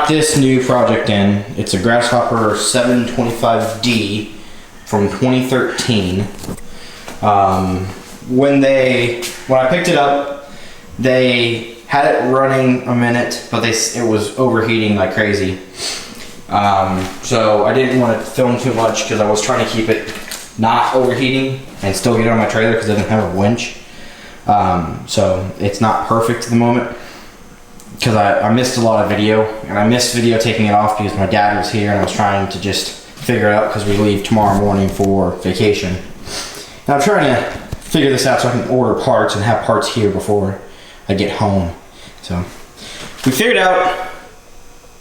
got this new project in. It's a Grasshopper 725D from 2013. When I picked it up, they had it running a minute, but it was overheating like crazy. So I didn't want to film too much because I was trying to keep it not overheating and still get it on my trailer because I didn't have a winch. So it's not perfect at the moment because I missed a lot of video, and I missed video taking it off because my dad was here and I was trying to just figure it out because we leave tomorrow morning for vacation. And I'm trying to figure this out so I can order parts and have parts here before I get home. So we figured out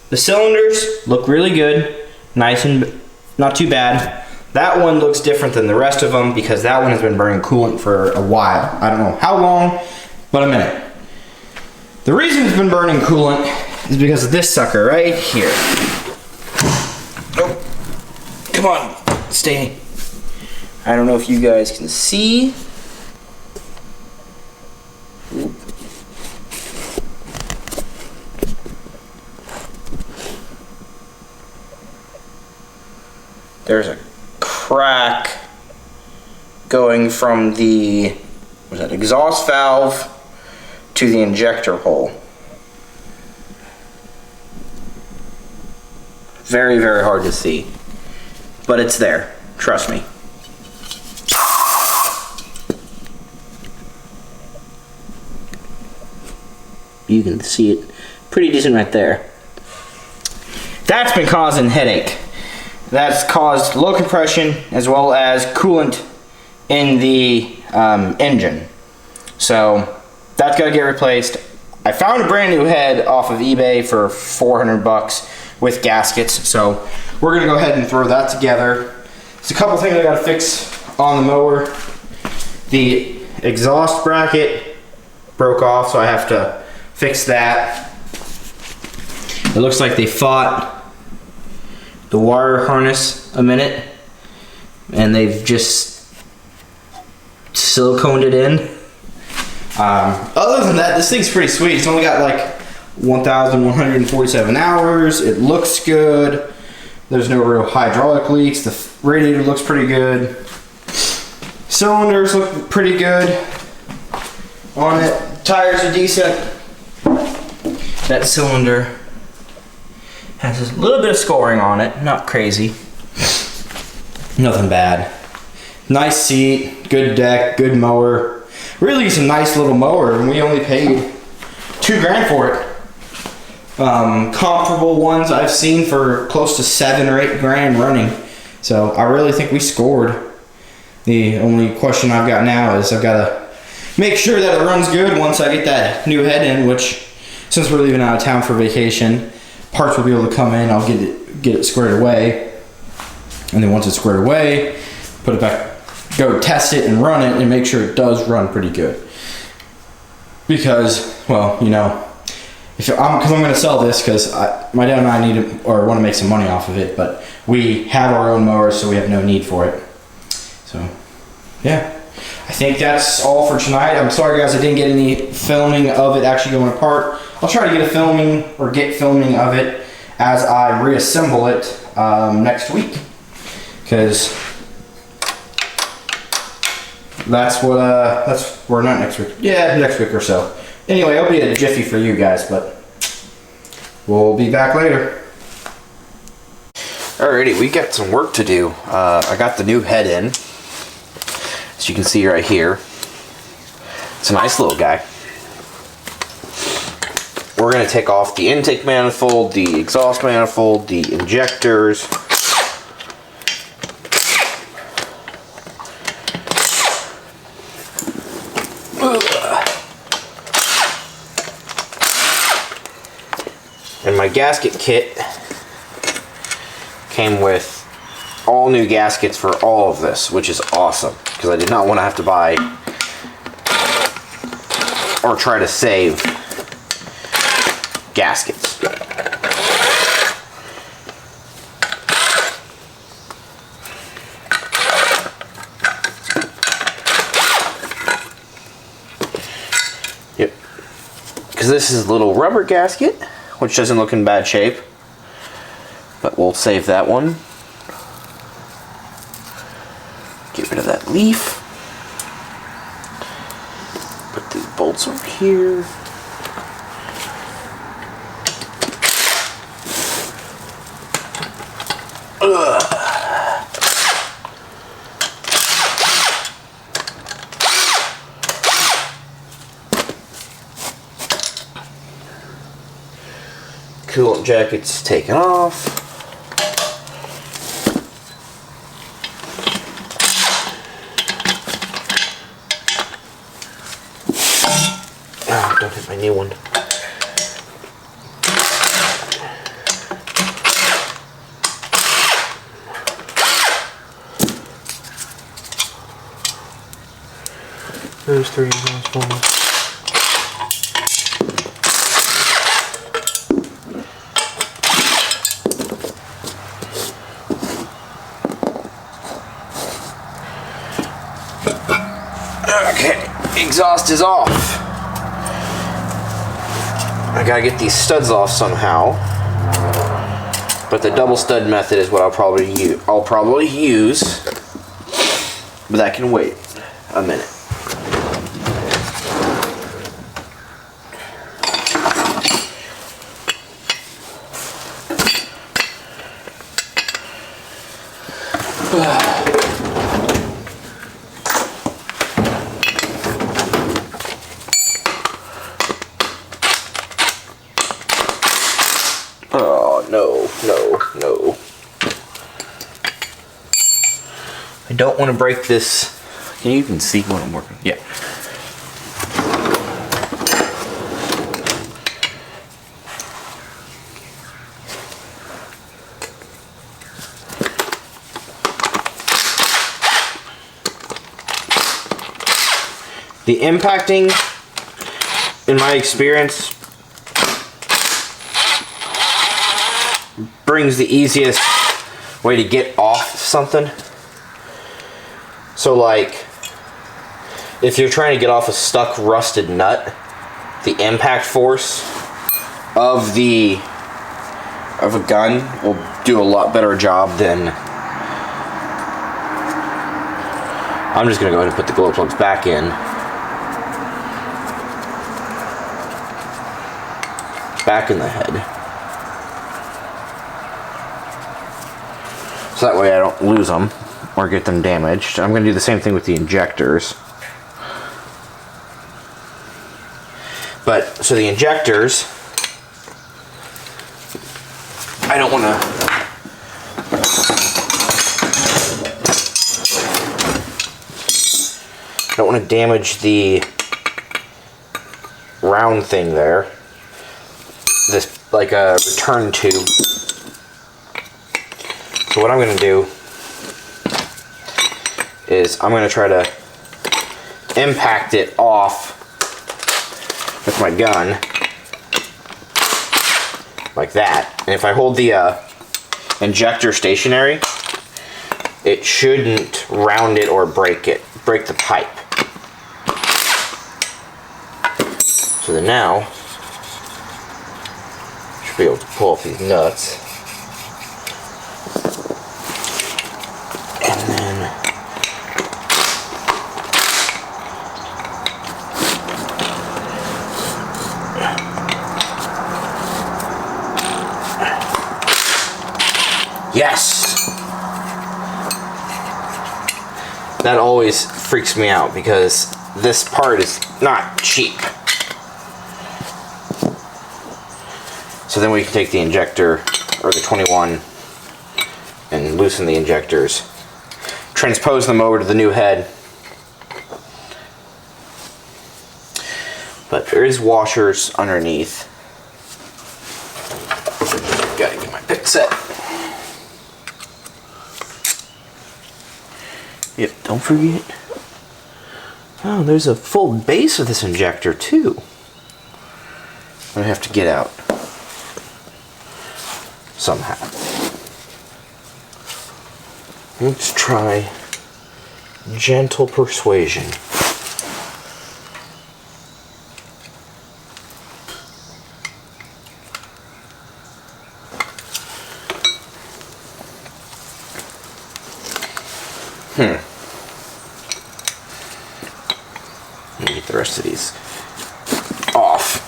the cylinders look really good, nice and not too bad. That one looks different than the rest of them because that one has been burning coolant for a while. I don't know how long, but a minute. The reason it's been burning coolant is because of this sucker right here. Nope. Come on, stay. I don't know if you guys can see. There's a crack going from the exhaust valve to the injector hole. Very, very hard to see, but it's there. Trust me. You can see it pretty decent right there. That's been causing headache. That's caused low compression as well as coolant in the engine. So that's got to get replaced. I found a brand new head off of eBay for 400 bucks with gaskets. So we're going to go ahead and throw that together. There's a couple things I got to fix on the mower. The exhaust bracket broke off, so I have to fix that. It looks like they fought the wire harness a minute and they've just siliconed it in. Other than that, this thing's pretty sweet. It's only got like 1,147 hours. It looks good. There's no real hydraulic leaks. The radiator looks pretty good. Cylinders look pretty good on it. Tires are decent. That cylinder has a little bit of scoring on it, not crazy. Nothing bad. Nice seat, good deck, good mower. Really it's a nice little mower, and we only paid $2 grand for it. Comparable ones I've seen for close to 7 or 8 grand running. So I really think we scored. The only question I've got now is I've got to make sure that it runs good once I get that new head in, which since we're leaving out of town for vacation, parts will be able to come in. I'll get it squared away, and then once it's squared away, put it back, go test it and run it and make sure it does run pretty good. Because, well, you know, because I'm going to sell this because my dad and I need to, or want to make some money off of it, but we have our own mower, so we have no need for it. So, yeah. I think that's all for tonight. I'm sorry guys I didn't get any filming of it actually going apart. I'll try to get filming of it as I reassemble it next week. Because we're not next week. Yeah, next week or so. Anyway, it'll be a jiffy for you guys, but we'll be back later. Alrighty, we got some work to do. I got the new head in. As you can see right here. It's a nice little guy. We're going to take off the intake manifold, the exhaust manifold, the injectors. And my gasket kit came with all new gaskets for all of this, which is awesome because I did not want to have to buy or try to save gaskets. Yep. Because this is a little rubber gasket, which doesn't look in bad shape. we'll save that one. Get rid of that leaf. Put these bolts over here. Coolant jacket's taken off. Oh, don't hit my new one. There's 3 exhaust pumps. Okay, exhaust is off. I gotta get these studs off somehow. But the double stud method is what I'll probably use. But that can wait a minute. Oh, no. I don't want to break this. Can you even see what I'm working? Yeah. The impacting, in my experience, brings the easiest way to get off something. So like, if you're trying to get off a stuck rusted nut, the impact force of a gun will do a lot better job than... I'm just gonna go ahead and put the glow plugs back in. Back in the head. So that way I don't lose them or get them damaged. I'm going to do the same thing with the injectors. But, so the injectors, I don't want to damage the round thing there. This, like a return tube. So what I'm going to do is I'm going to try to impact it off with my gun like that. And if I hold the injector stationary, it shouldn't round it or break the pipe. So then now be able to pull off these nuts, and then yes, that always freaks me out because this part is not cheap. So then we can take the injector, or the 21, and loosen the injectors. Transpose them over to the new head. But there is washers underneath. Gotta get my pick set. Yep, don't forget. Oh, there's a full base of this injector too. I have to get out. Somehow. Let's try gentle persuasion. Let me get the rest of these off.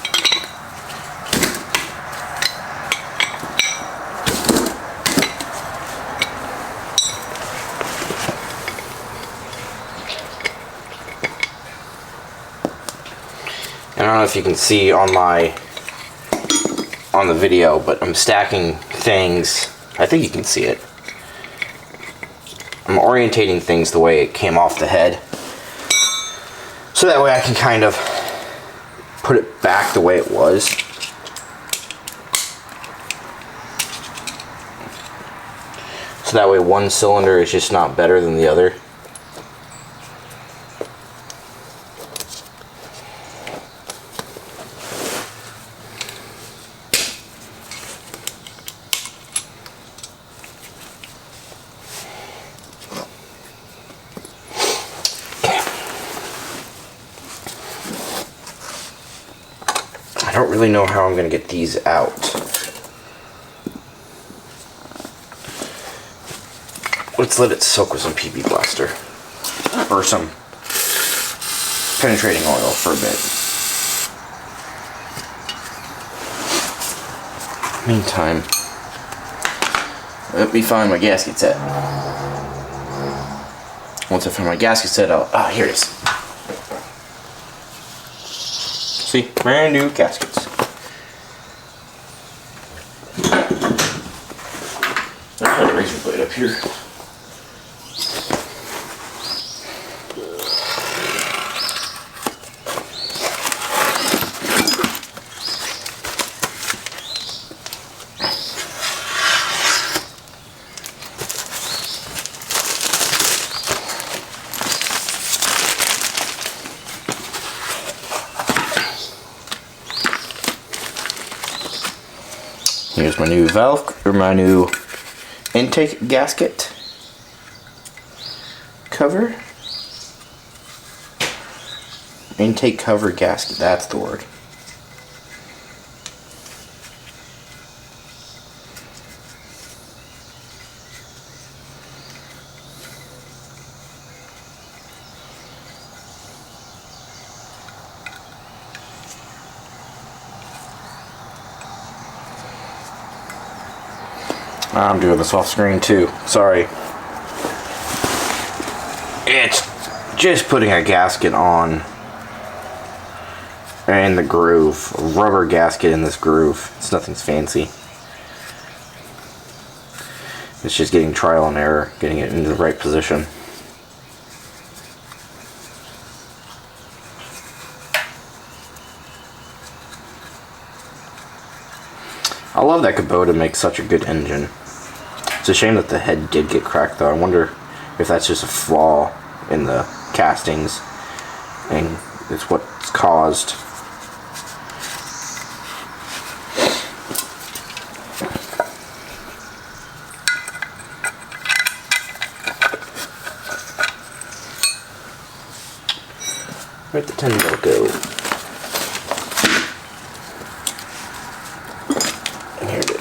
I don't know if you can see on the video, but I'm stacking things. I think you can see it. I'm orientating things the way it came off the head, so that way I can kind of put it back the way it was. So that way one cylinder is just not better than the other. I don't really know how I'm going to get these out. Let's let it soak with some PB Blaster. Or some penetrating oil for a bit. Meantime, let me find my gasket set. Once I find my gasket set, here it is. See, brand new gaskets. I got a razor blade up here. Here's my new valve, or my new intake gasket cover. Intake cover gasket, that's the word. I'm doing this off screen too, sorry. It's just putting a gasket on in the groove, a rubber gasket in this groove. It's nothing fancy. It's just getting trial and error, getting it into the right position. I love that Kubota makes such a good engine. It's a shame that the head did get cracked though. I wonder if that's just a flaw in the castings and it's what's caused. Where'd the 10 mil go? And here it is.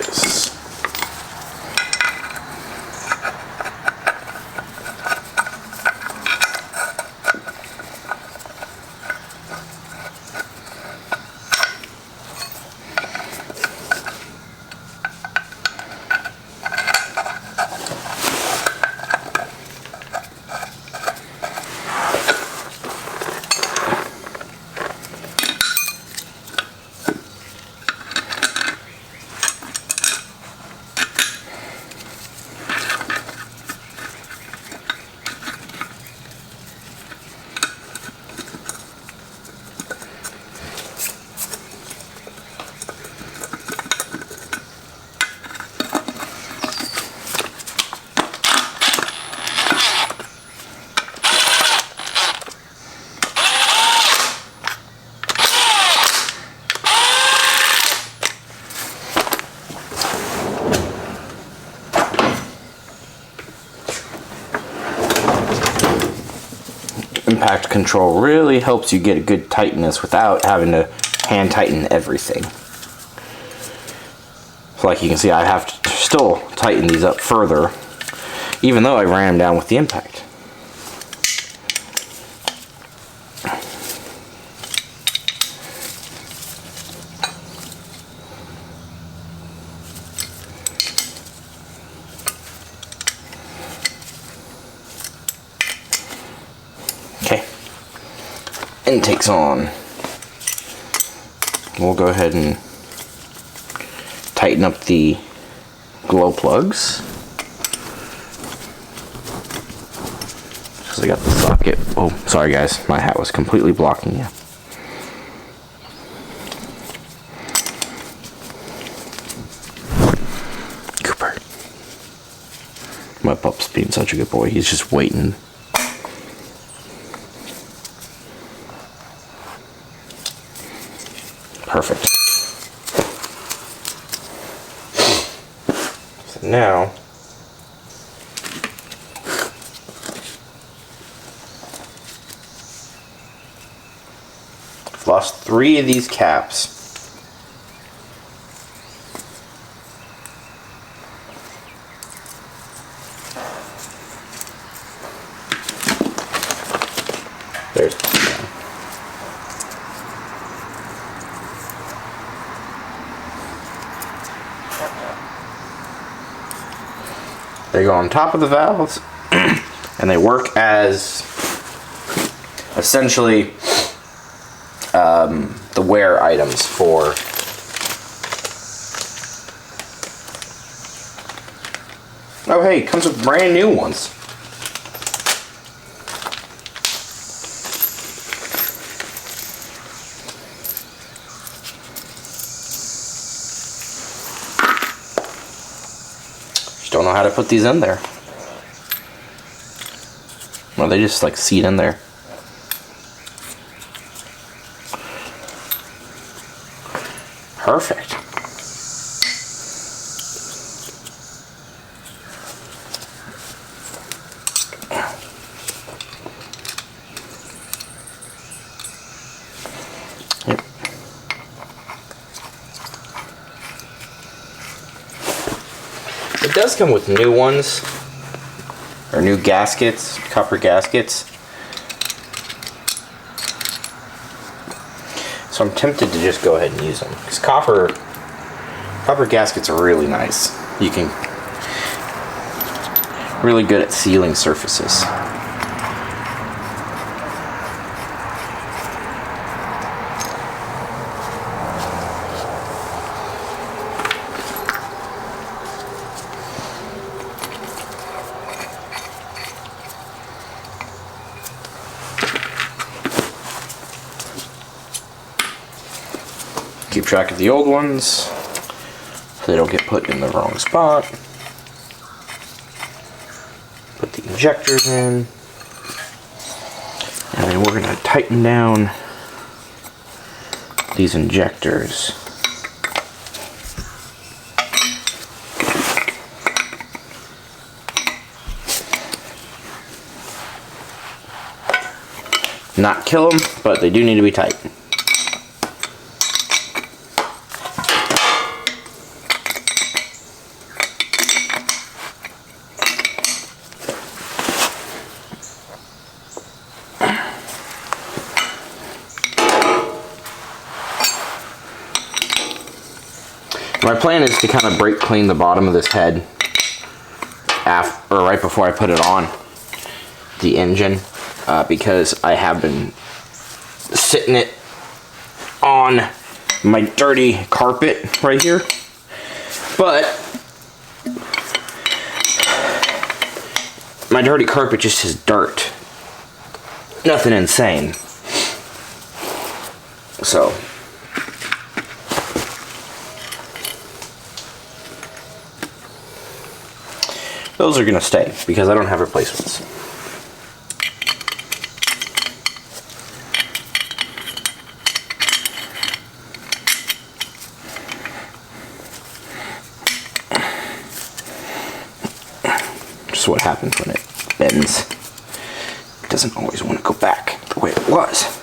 Impact control really helps you get a good tightness without having to hand tighten everything. So like you can see, I have to still tighten these up further even though I ran them down with the impact. intakes on. We'll go ahead and tighten up the glow plugs. Because I got the socket. Oh, sorry guys, my hat was completely blocking you. Cooper. My pup's being such a good boy. He's just waiting. Perfect. So now, I've lost 3 of these caps. There's they go on top of the valves and they work as essentially the wear items for oh hey, it comes with brand new ones. Don't know how to put these in there. Well, they just like seat in there. Perfect. Yep. It does come with new ones, or new gaskets, copper gaskets. So I'm tempted to just go ahead and use them, because copper gaskets are really nice. You can really good at sealing surfaces. Keep track of the old ones so they don't get put in the wrong spot. Put the injectors in, and then we're going to tighten down these injectors. Not kill them, but they do need to be tight. My plan is to kind of brake clean the bottom of this head right before I put it on the engine, because I have been sitting it on my dirty carpet right here. But my dirty carpet just has dirt. Nothing insane. So those are going to stay because I don't have replacements. Just what happens when it bends. It doesn't always want to go back the way it was.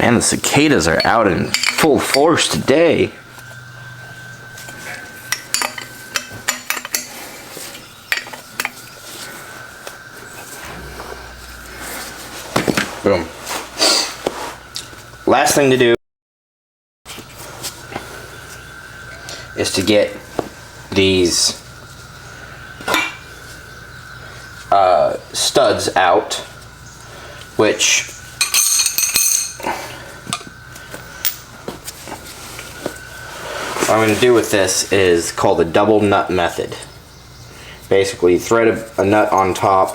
Man, the cicadas are out in full force today. Boom. Last thing to do is to get these studs out, which what I'm going to do with this is called the double nut method. Basically, you thread a nut on top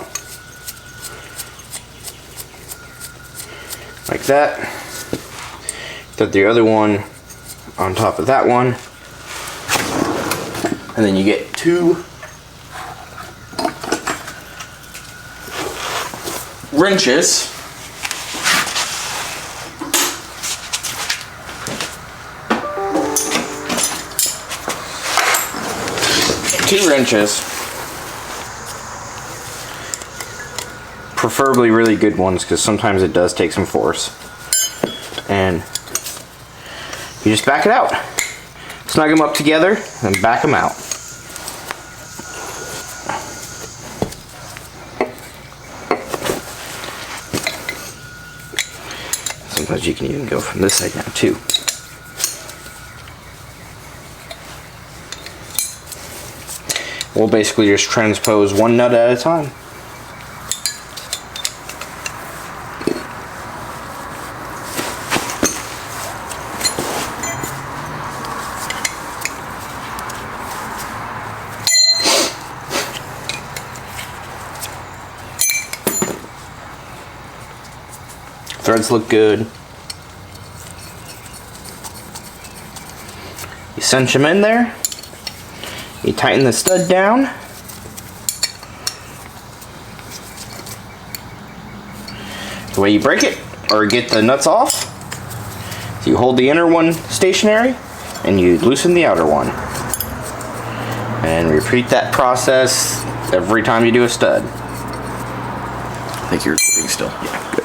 like that, thread the other one on top of that one, and then you get two wrenches. Two wrenches, preferably really good ones, because sometimes it does take some force, and you just back it out, snug them up together and back them out. Sometimes you can even go from this side now too. We'll basically just transpose one nut at a time. Threads look good. You cinch them in there. You tighten the stud down. The way you break it or get the nuts off, so you hold the inner one stationary and you loosen the outer one. And repeat that process every time you do a stud. I think you're recording still. Yeah, good.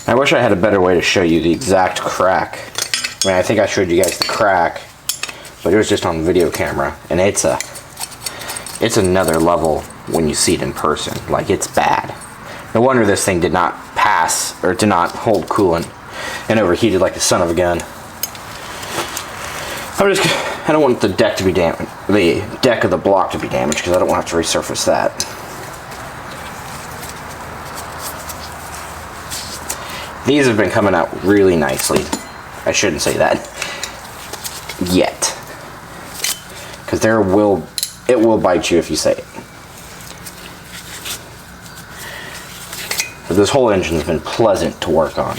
I wish I had a better way to show you the exact crack. I mean, I think I showed you guys the crack, but it was just on video camera, and it's another level when you see it in person. Like, it's bad. No wonder this thing did not pass, or did not hold coolant, and overheated like a son of a gun. I don't want the deck to be damaged, the deck of the block to be damaged, because I don't want to have to resurface that. These have been coming out really nicely. I shouldn't say that yet, because it will bite you if you say it. But this whole engine's been pleasant to work on.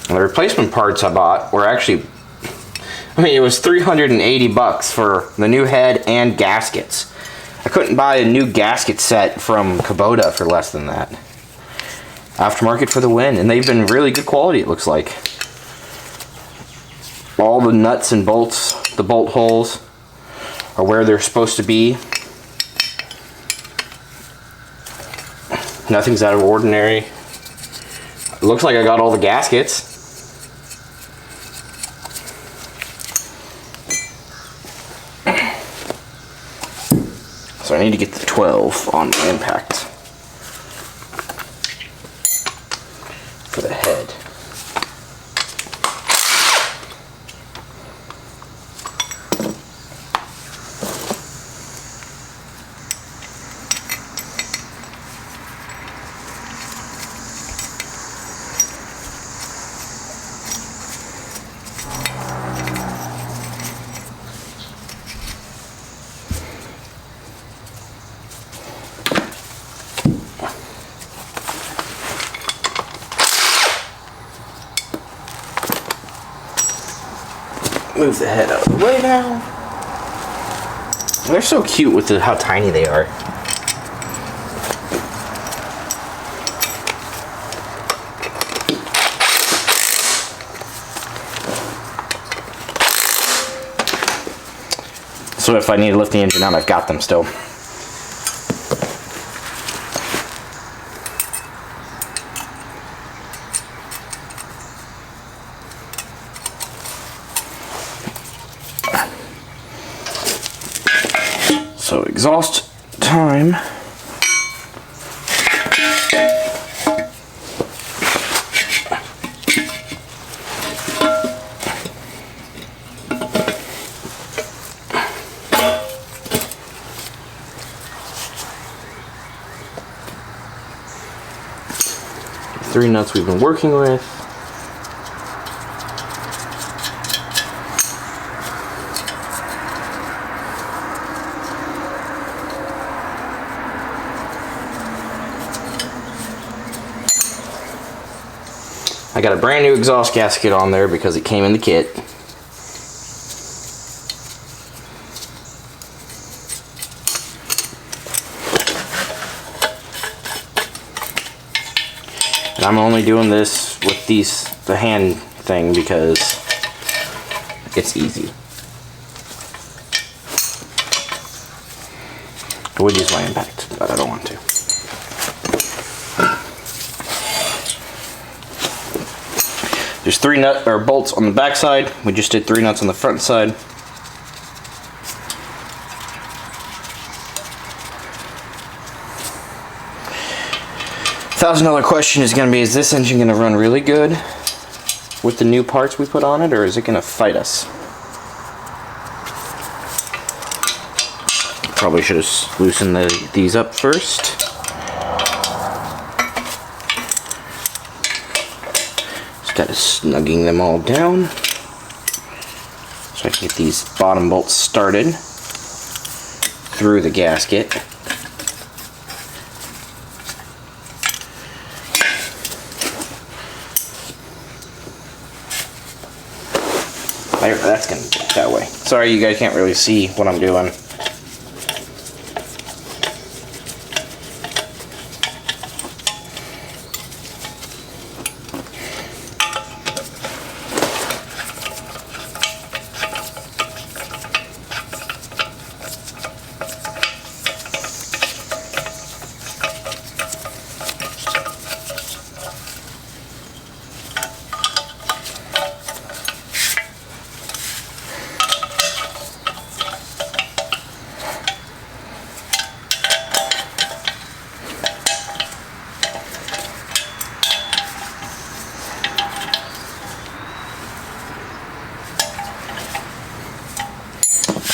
And the replacement parts I bought were actually, I mean, it was $380 for the new head and gaskets. I couldn't buy a new gasket set from Kubota for less than that. Aftermarket for the win, and they've been really good quality, it looks like. All the nuts and bolts, the bolt holes, are where they're supposed to be. Nothing's out of ordinary. It looks like I got all the gaskets. So I need to get the 12 on the impact for the head. Move the head out of the way now. They're so cute with how tiny they are. So if I need to lift the engine out, I've got them still. So exhaust time. Three nuts we've been working with. I got a brand new exhaust gasket on there because it came in the kit. And I'm only doing this with the hand thing because it's easy. I would use my impact, but I don't want to. There's 3 bolts on the back side. We just did 3 nuts on the front side. $1,000 question is going to be, is this engine going to run really good with the new parts we put on it, or is it going to fight us? Probably should have loosened these up first. Instead of snugging them all down, so I can get these bottom bolts started through the gasket. That's gonna get that way. Sorry, you guys can't really see what I'm doing.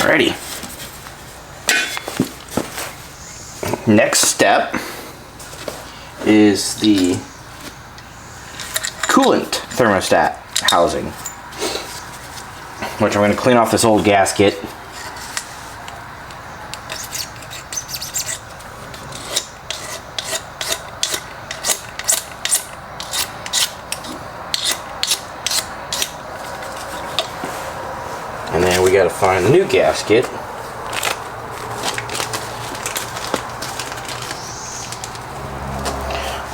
Alrighty. Next step is the coolant thermostat housing, which I'm going to clean off this old gasket. And then we got to find a new gasket.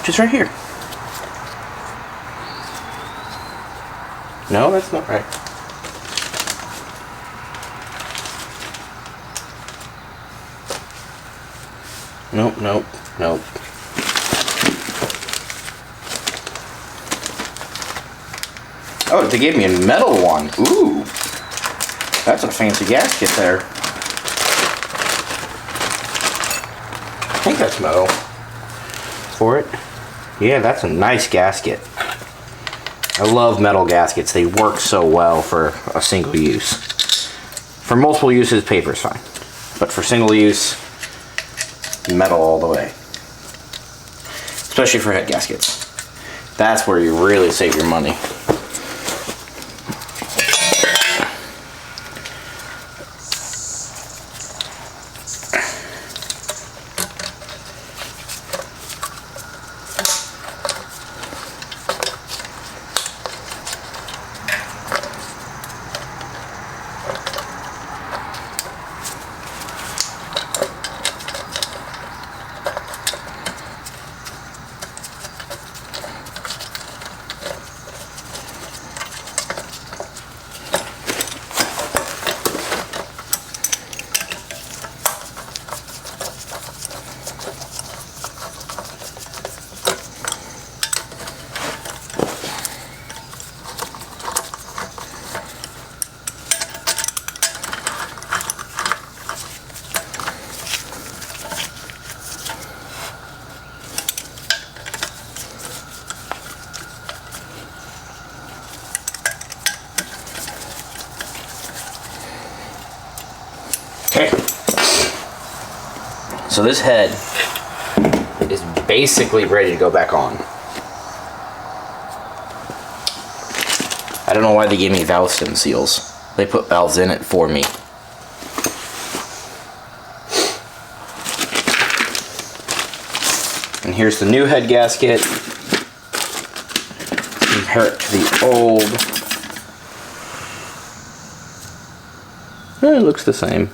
Which is right here. No, that's not right. Nope, nope, nope. Oh, they gave me a metal one. Ooh. That's a fancy gasket there. think that's metal for it. Yeah, that's a nice gasket. I love metal gaskets. They work so well for a single use. For multiple uses, paper's fine. But for single use, metal all the way. Especially for head gaskets. That's where you really save your money. Okay, so this head is basically ready to go back on. I don't know why they gave me valve stem seals. They put valves in it for me. And here's the new head gasket. Compare it to the old. It looks the same.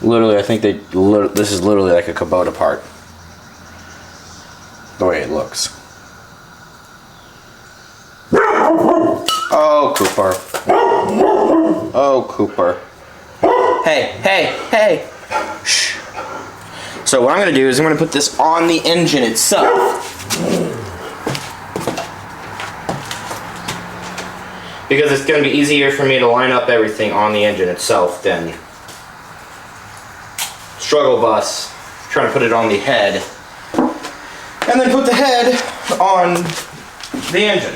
Literally, I think this is literally like a Kubota part. The way it looks. Oh, Cooper. Oh, Cooper. Hey, hey, hey. Shh. So what I'm going to do is I'm going to put this on the engine itself. Because it's going to be easier for me to line up everything on the engine itself than struggle bus trying to put it on the head and then put the head on the engine.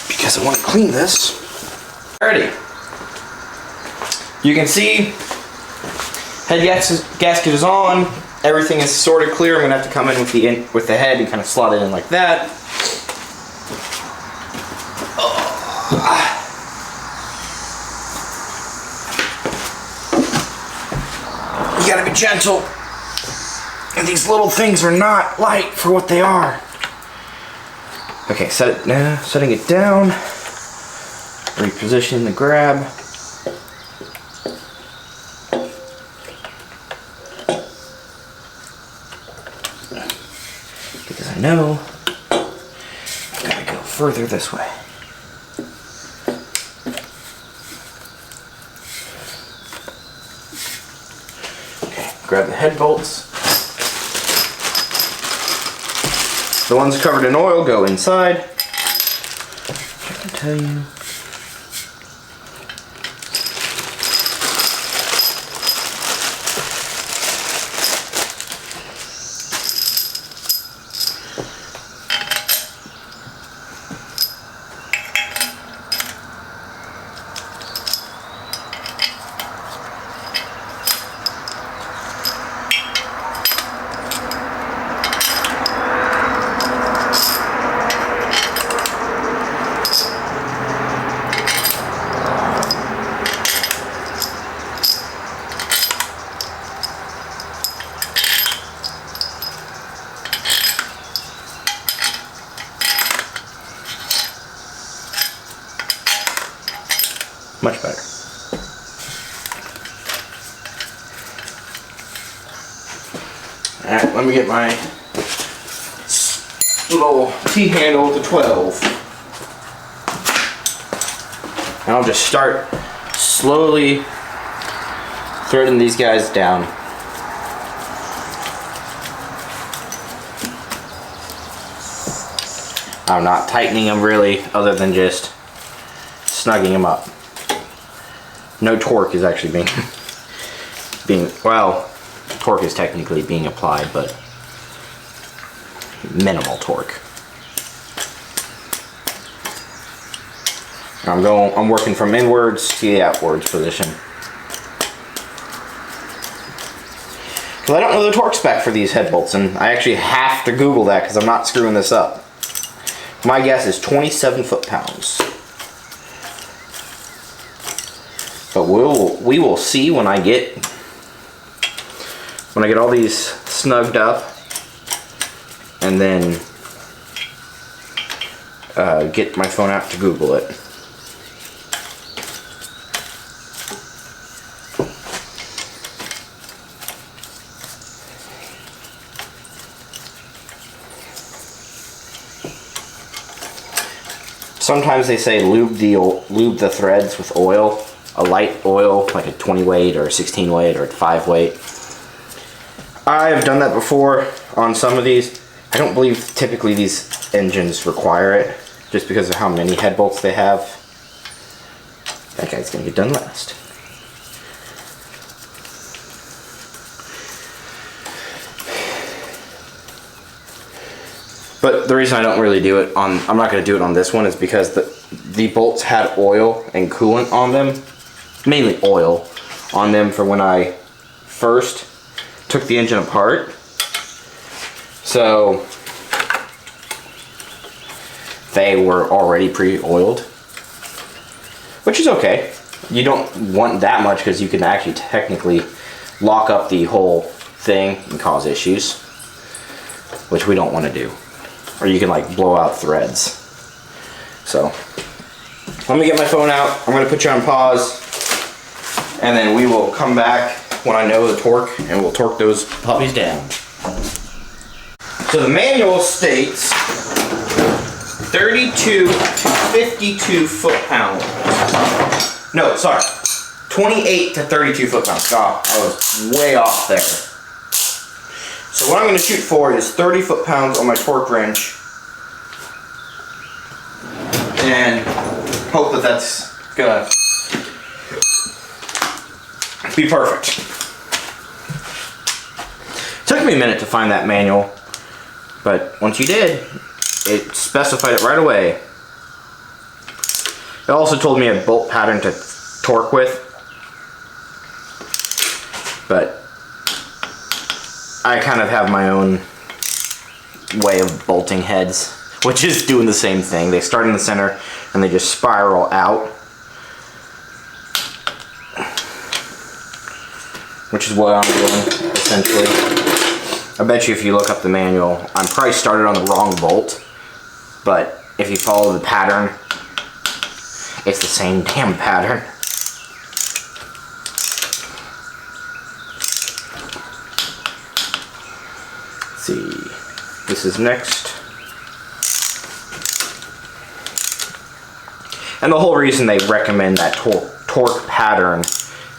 Because I want to clean this. Alrighty. You can see head gasket is on. Everything is sort of clear. I'm gonna have to come in with the head and kind of slot it in like that. You gotta be gentle. And these little things are not light for what they are. Okay, setting it down. Reposition the grab. Because I know I've got to go further this way. Okay, grab the head bolts. The ones covered in oil go inside. I can tell you. Much better. Alright, let me get my little T-handle with the 12. And I'll just start slowly threading these guys down. I'm not tightening them really, other than just snugging them up. No torque is actually well, torque is technically being applied, but minimal torque. I'm working from inwards to the outwards position. Because I don't know the torque spec for these head bolts, and I actually have to Google that because I'm not screwing this up. My guess is 27 foot-pounds. But we will see when I get all these snugged up, and then get my phone out to Google it. Sometimes they say lube the threads with oil, a light oil, like a 20 weight or a 16 weight or a 5 weight. I have done that before on some of these. I don't believe typically these engines require it, just because of how many head bolts they have. That guy's gonna get done last. But the reason I don't really do it on, I'm not going to do it on this one, is because the bolts had oil and coolant on them, mainly oil on them for when I first took the engine apart. So they were already pre-oiled, which is okay. You don't want that much because you can actually technically lock up the whole thing and cause issues, which we don't want to do. Or you can like blow out threads. So let me get my phone out. I'm going to put you on pause, and then we will come back when I know the torque, and we'll torque those puppies down. So the manual states 32 to 52 foot-pounds. No, sorry, 28 to 32 foot-pounds. God, I was way off there. So what I'm going to shoot for is 30 foot-pounds on my torque wrench, and hope that that's going to be perfect. It took me a minute to find that manual, but once you did, it specified it right away. It also told me a bolt pattern to torque with, but I kind of have my own way of bolting heads, which is doing the same thing. They start in the center and they just spiral out, which is what I'm doing essentially. I bet you if you look up the manual, I'm probably started on the wrong bolt, but if you follow the pattern, it's the same damn pattern. See, this is next. And the whole reason they recommend that torque pattern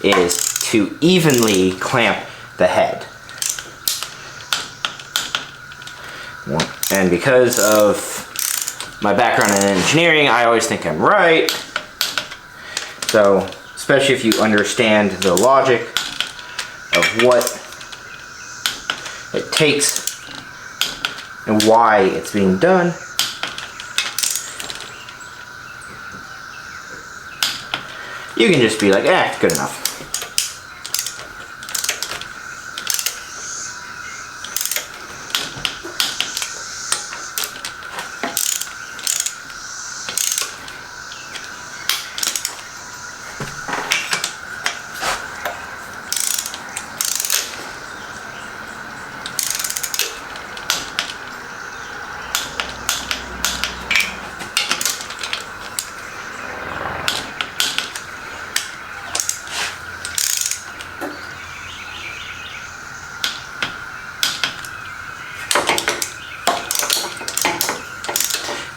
is to evenly clamp the head. And because of my background in engineering, I always think I'm right. So, especially if you understand the logic of what it takes and why it's being done, you can just be like, eh, good enough.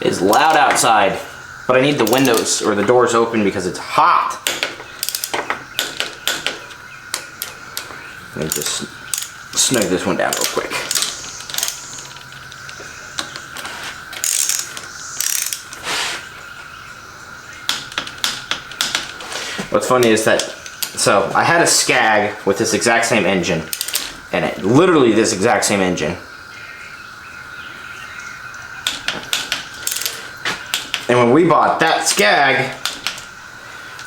It's loud outside, but I need the windows or the doors open because it's hot. Let me just snug this one down real quick. What's funny is that, so I had a Skag with this exact same engine, and it literally this exact same engine. And when we bought that Skag,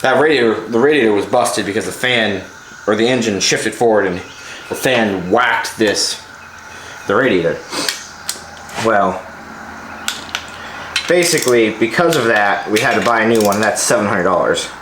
that the radiator was busted because the fan, or the engine shifted forward and the fan whacked the radiator. Well, basically, because of that, we had to buy a new one, and that's $700.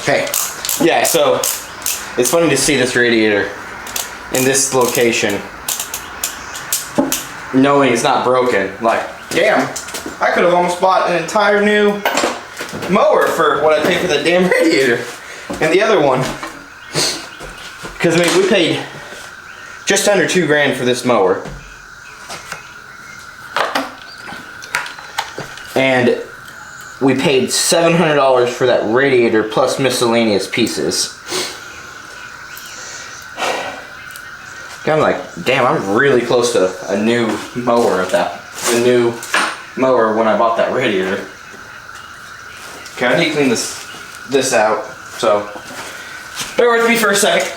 Okay, yeah, so it's funny to see this radiator in this location, knowing it's not broken. Like, damn, I could have almost bought an entire new mower for what I paid for that damn radiator and the other one. Because, I mean, we paid just under $2 for this mower. And we paid $700 for that radiator plus miscellaneous pieces. I'm like, damn, I'm really close to a new mower when I bought that radiator. Okay, I need to clean this out, so bear with me for a second.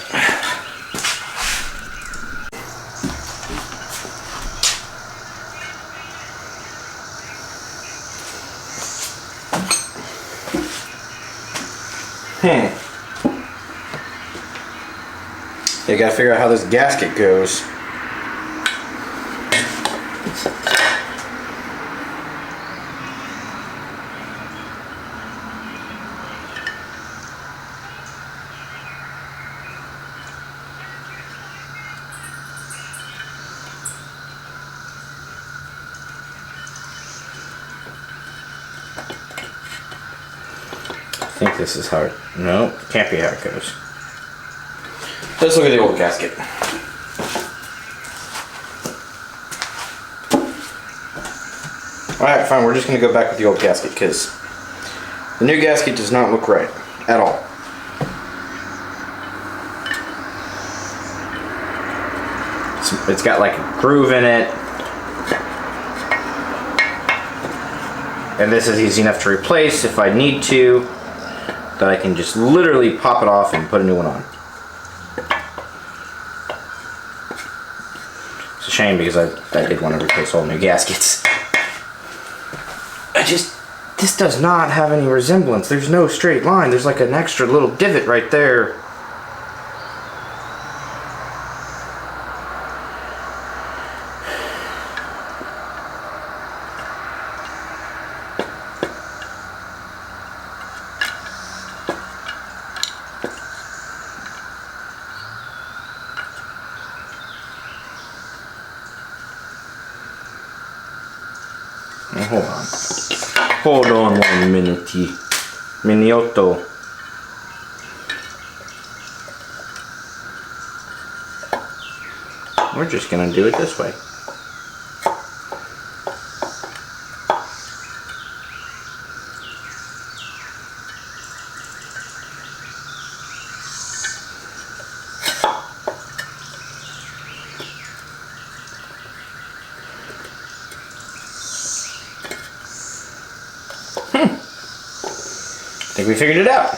You gotta figure out how this gasket goes. I think this is how it, no, can't be how it goes. Let's look at the old gasket. Alright, fine, we're just going to go back with the old gasket because the new gasket does not look right at all. It's got like a groove in it. And this is easy enough to replace if I need to, that I can just literally pop it off and put a new one on. It's a shame because I did want to replace all new gaskets. This does not have any resemblance. There's no straight line. There's like an extra little divot right there. Hold on. Hold on 1 minute. Minotto. We're just gonna do it this way. I think we figured it out.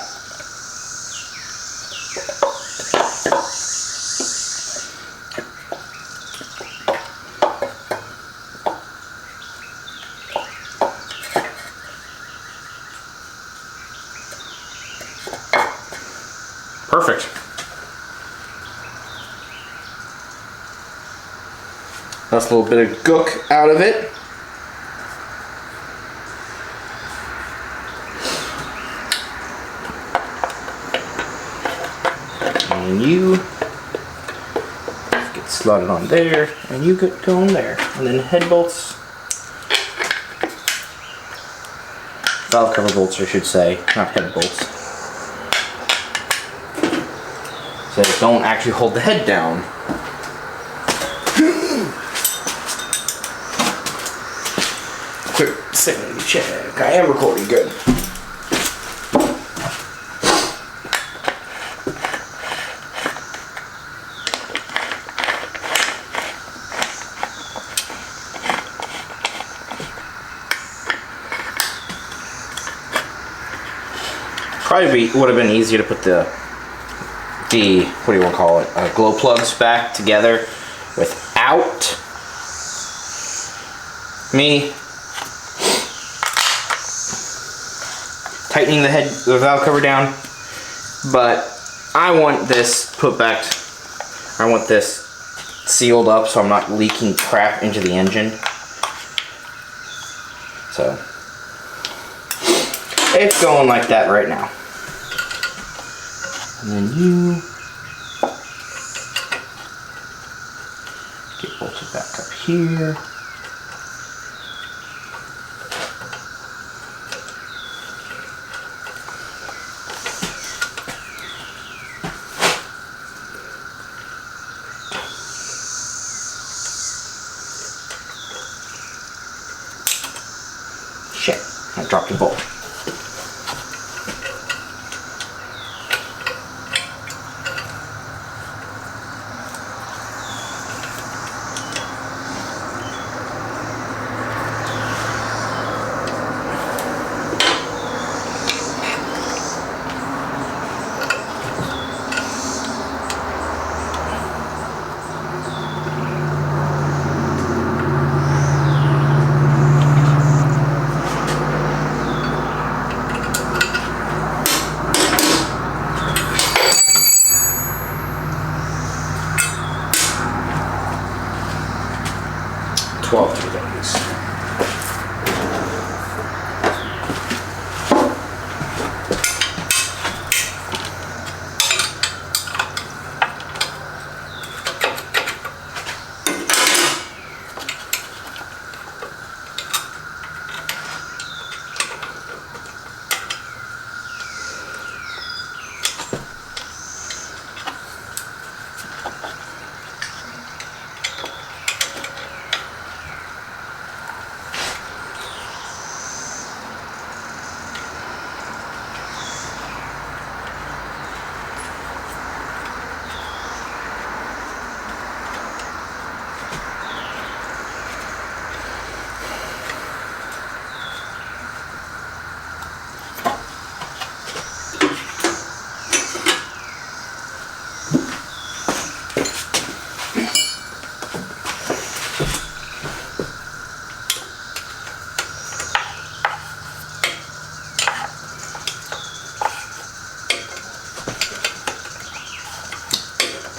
Perfect. That's a little bit of gook out of it. And you get slotted on there, and you get going there. And then head bolts Valve cover bolts, I should say, not head bolts. So they don't actually hold the head down. Quick sanity check. I am recording good. Probably would have been easier to put the what do you want to call it, glow plugs back together without me tightening the valve cover down. But I want this put back. I want this sealed up so I'm not leaking crap into the engine. So it's going like that right now. And then you get bolted back up here. Shit, I dropped a bolt.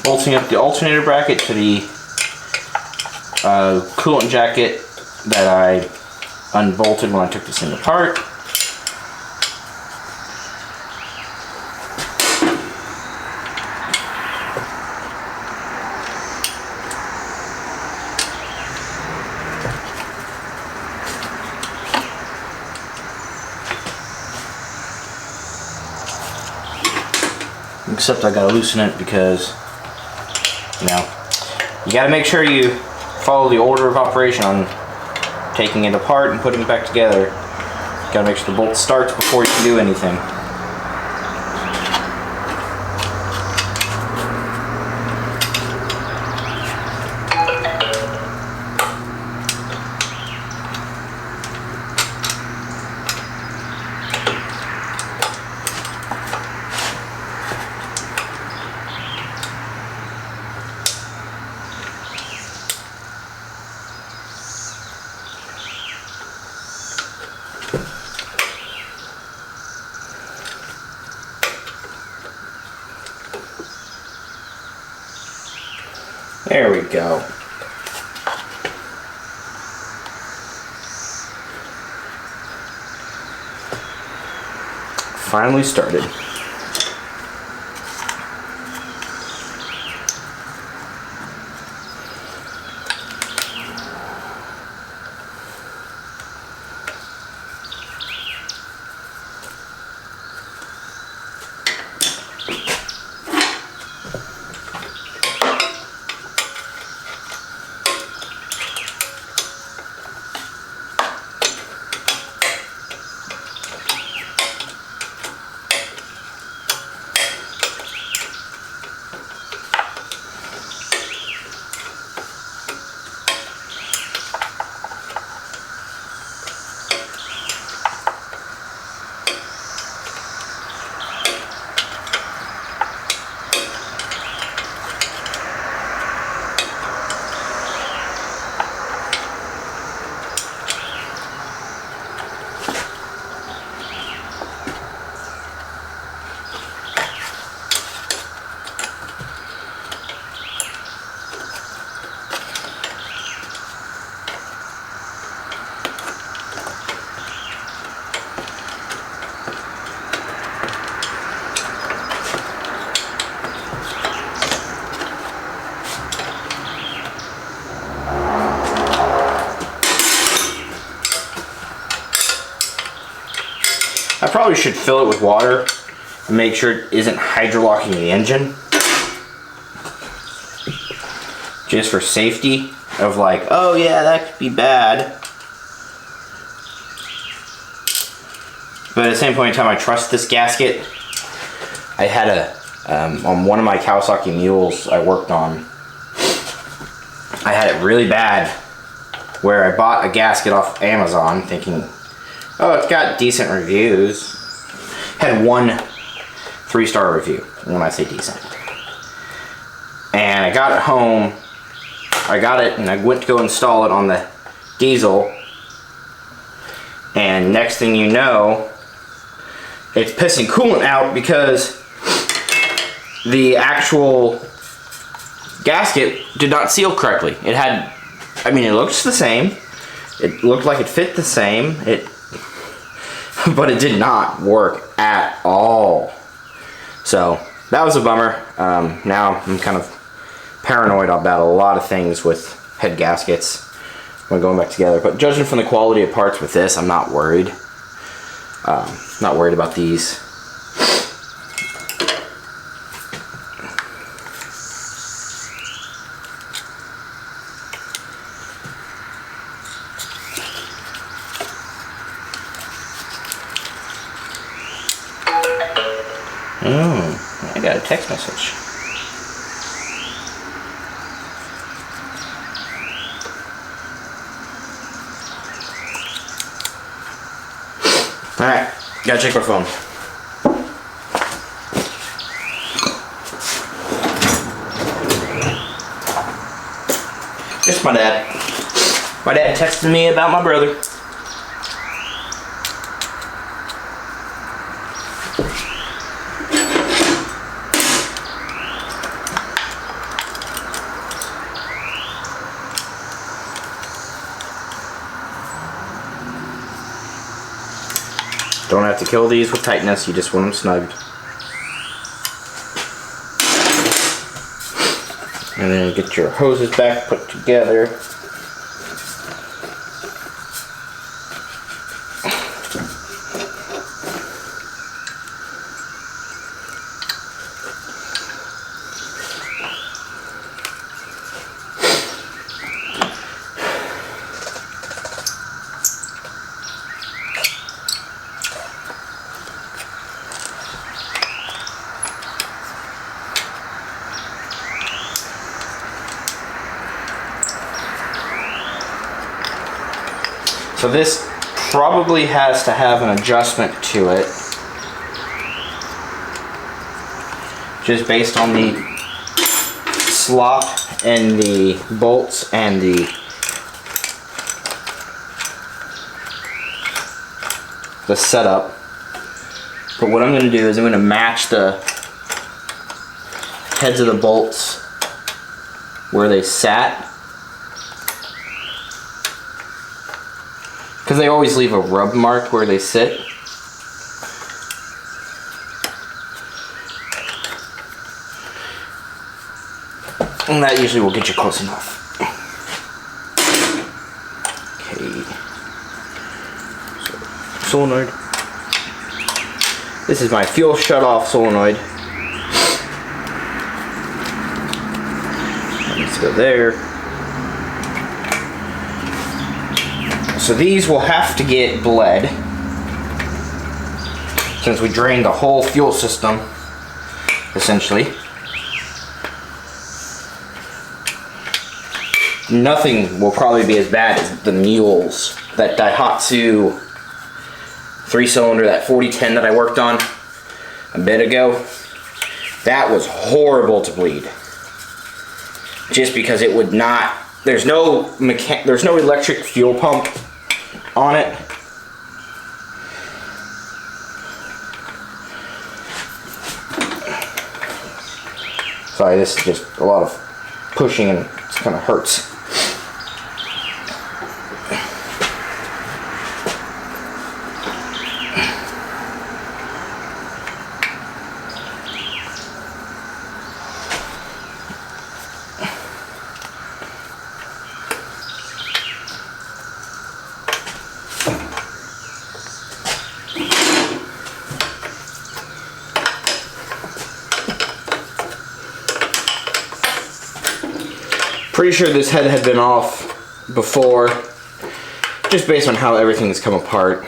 Bolting up the alternator bracket to the coolant jacket that I unbolted when I took this thing apart. Except I gotta loosen it because, you know, you gotta make sure you follow the order of operation on taking it apart and putting it back together. You gotta make sure the bolt starts before you can do anything. There we go. Finally started. I probably should fill it with water and make sure it isn't hydrolocking the engine. Just for safety of like, oh yeah, that could be bad. But at the same point in time, I trust this gasket. I had on one of my Kawasaki mules I worked on, I had it really bad where I bought a gasket off Amazon thinking, oh, it's got decent reviews. Had one 3-star review, when I say decent. And I got it home, I got it and I went to go install it on the diesel, and next thing you know, it's pissing coolant out because the actual gasket did not seal correctly. It had, I mean, it looks the same. It looked like it fit the same. But it did not work at all. So that was a bummer. Now I'm kind of paranoid about a lot of things with head gaskets when going back together. But judging from the quality of parts with this, I'm not worried. Not worried about these. Oh, I got a text message. Alright, gotta check my phone. Just my dad. My dad texted me about my brother. Don't have to kill these with tightness, you just want them snugged. And then get your hoses back put together. So this probably has to have an adjustment to it, just based on the slot and the bolts and the setup. But what I'm going to do is I'm going to match the heads of the bolts where they sat, because they always leave a rub mark where they sit. And that usually will get you close enough. Okay. So, solenoid. This is my fuel shut-off solenoid. Let's go there. So these will have to get bled, since we drained the whole fuel system, essentially. Nothing will probably be as bad as the mules. That Daihatsu 3-cylinder, that 4010 that I worked on a bit ago, that was horrible to bleed. Just because it would not, there's no electric fuel pump on it. Sorry, this is just a lot of pushing and it kind of hurts. Pretty sure this head had been off before, just based on how everything's come apart.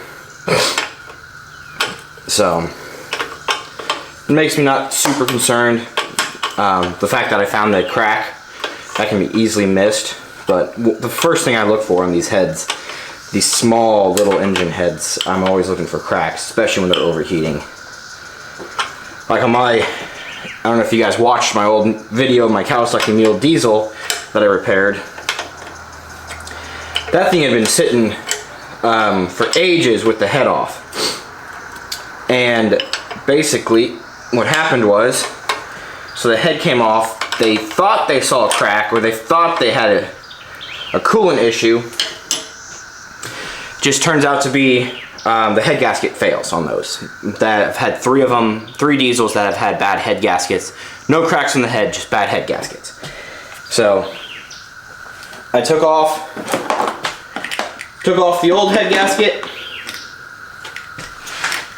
So it makes me not super concerned. The fact that I found the crack, that can be easily missed. But the first thing I look for on these heads, these small little engine heads, I'm always looking for cracks, especially when they're overheating. Like on my, I don't know if you guys watched my old video of my Grasshopper Diesel that I repaired. That thing had been sitting for ages with the head off. And basically what happened was, so the head came off, they thought they saw a crack, or they thought they had a coolant issue. Just turns out to be the head gasket fails on those. That I've had 3 of them, 3 diesels that have had bad head gaskets. No cracks in the head, just bad head gaskets. So I took off the old head gasket,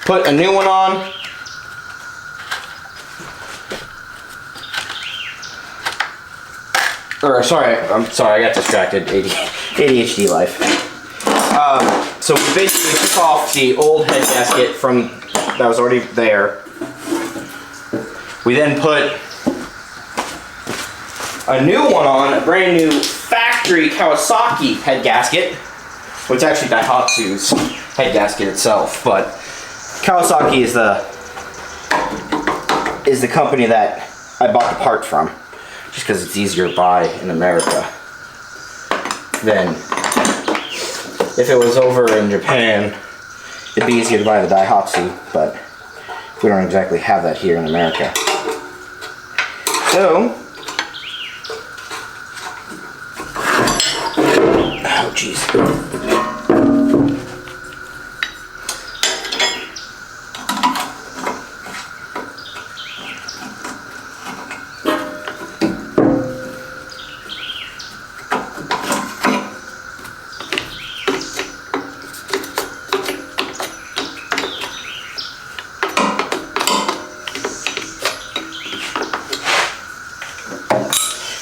put a new one on. Or sorry, I'm sorry, I got distracted. ADHD life. So we basically took off the old head gasket from that was already there. We then put a new one on, a brand new factory Kawasaki head gasket. Well, it's actually Daihatsu's head gasket itself, but Kawasaki is the company that I bought the part from, just because it's easier to buy in America than if it was over in Japan. It'd be easier to buy the Daihatsu, but we don't exactly have that here in America. So, oh jeez.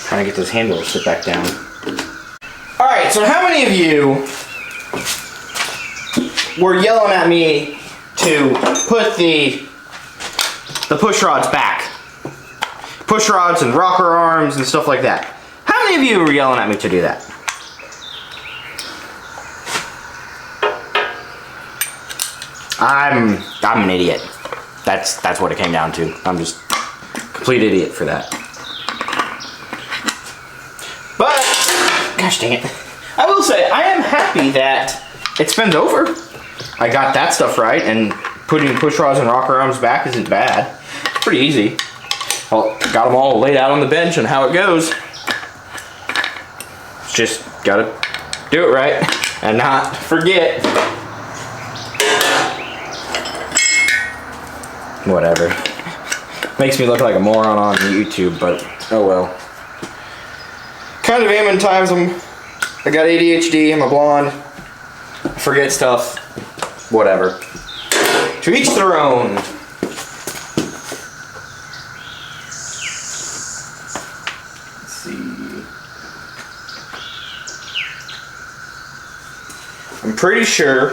Trying to get this handle to sit back down. Alright, so how many of you were yelling at me to put the push rods back? Push rods and rocker arms and stuff like that. How many of you were yelling at me to do that? I'm an idiot. That's what it came down to. I'm just a complete idiot for that. But, gosh dang it. I will say, I am happy that it spins over. I got that stuff right, and putting push rods and rocker arms back isn't bad. It's pretty easy. Well, got them all laid out on the bench and how it goes. Just gotta do it right and not forget. Whatever. Makes me look like a moron on YouTube, but oh well. Kind of am in times. I got ADHD, I'm a blonde, I forget stuff, whatever. To each their own. Let's see. I'm pretty sure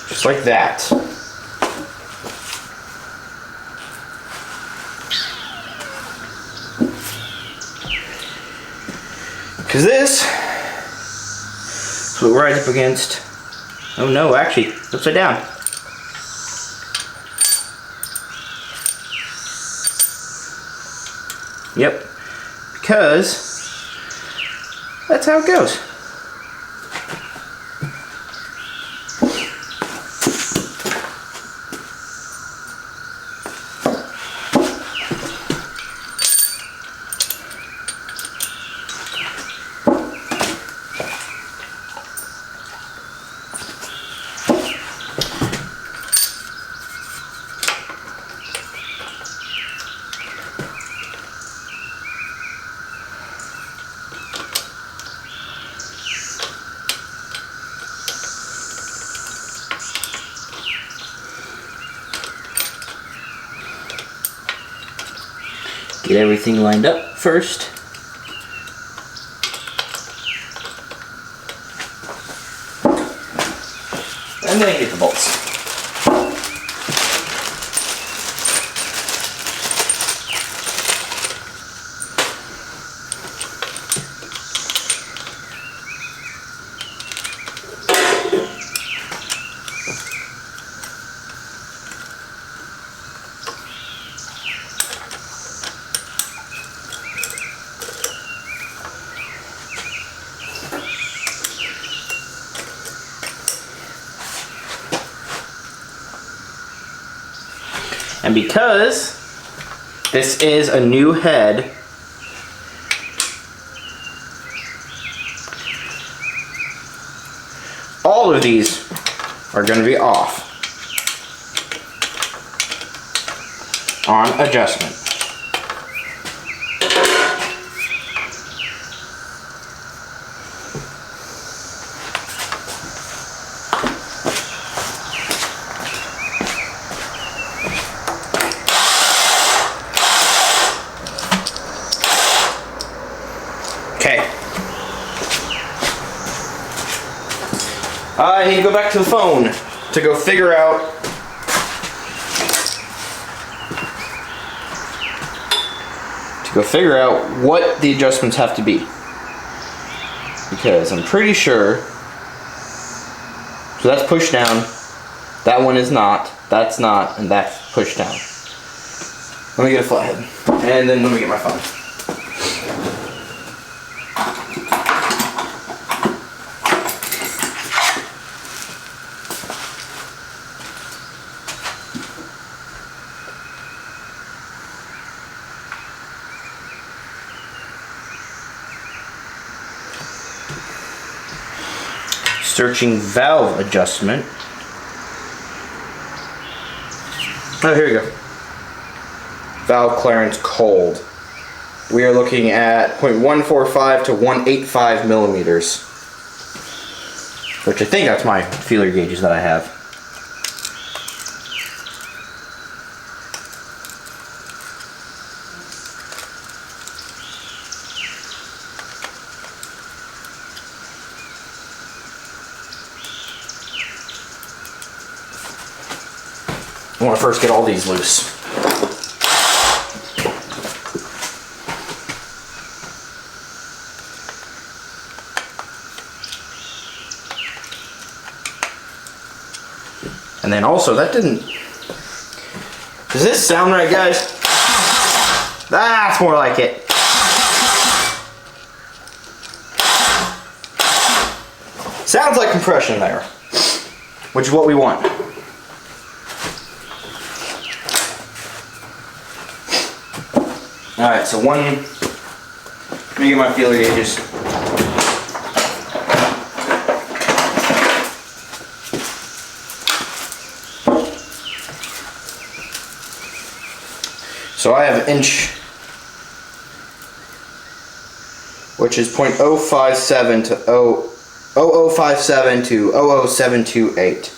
just like that. Because this flew right up against, oh no, actually, upside down. Yep, because that's how it goes. Get everything lined up first. And then get the bolts. And because this is a new head, all of these are going to be off on adjustment. I need to go back to the phone to go figure out what the adjustments have to be, because I'm pretty sure. So that's pushed down, that one is not, that's not, and that's pushed down. Let me get a flathead, and then let me get my phone. Searching valve adjustment. Oh, here we go. Valve clearance cold. We are looking at 0.145 to 185 millimeters, which I think that's my feeler gauges that I have. I want to first get all these loose. And then also, that didn't... Does this sound right, guys? That's more like it. Sounds like compression there, which is what we want. Alright, so let me get my feeler gauges. So I have an inch, which is 0.057 to 0057 to 00728.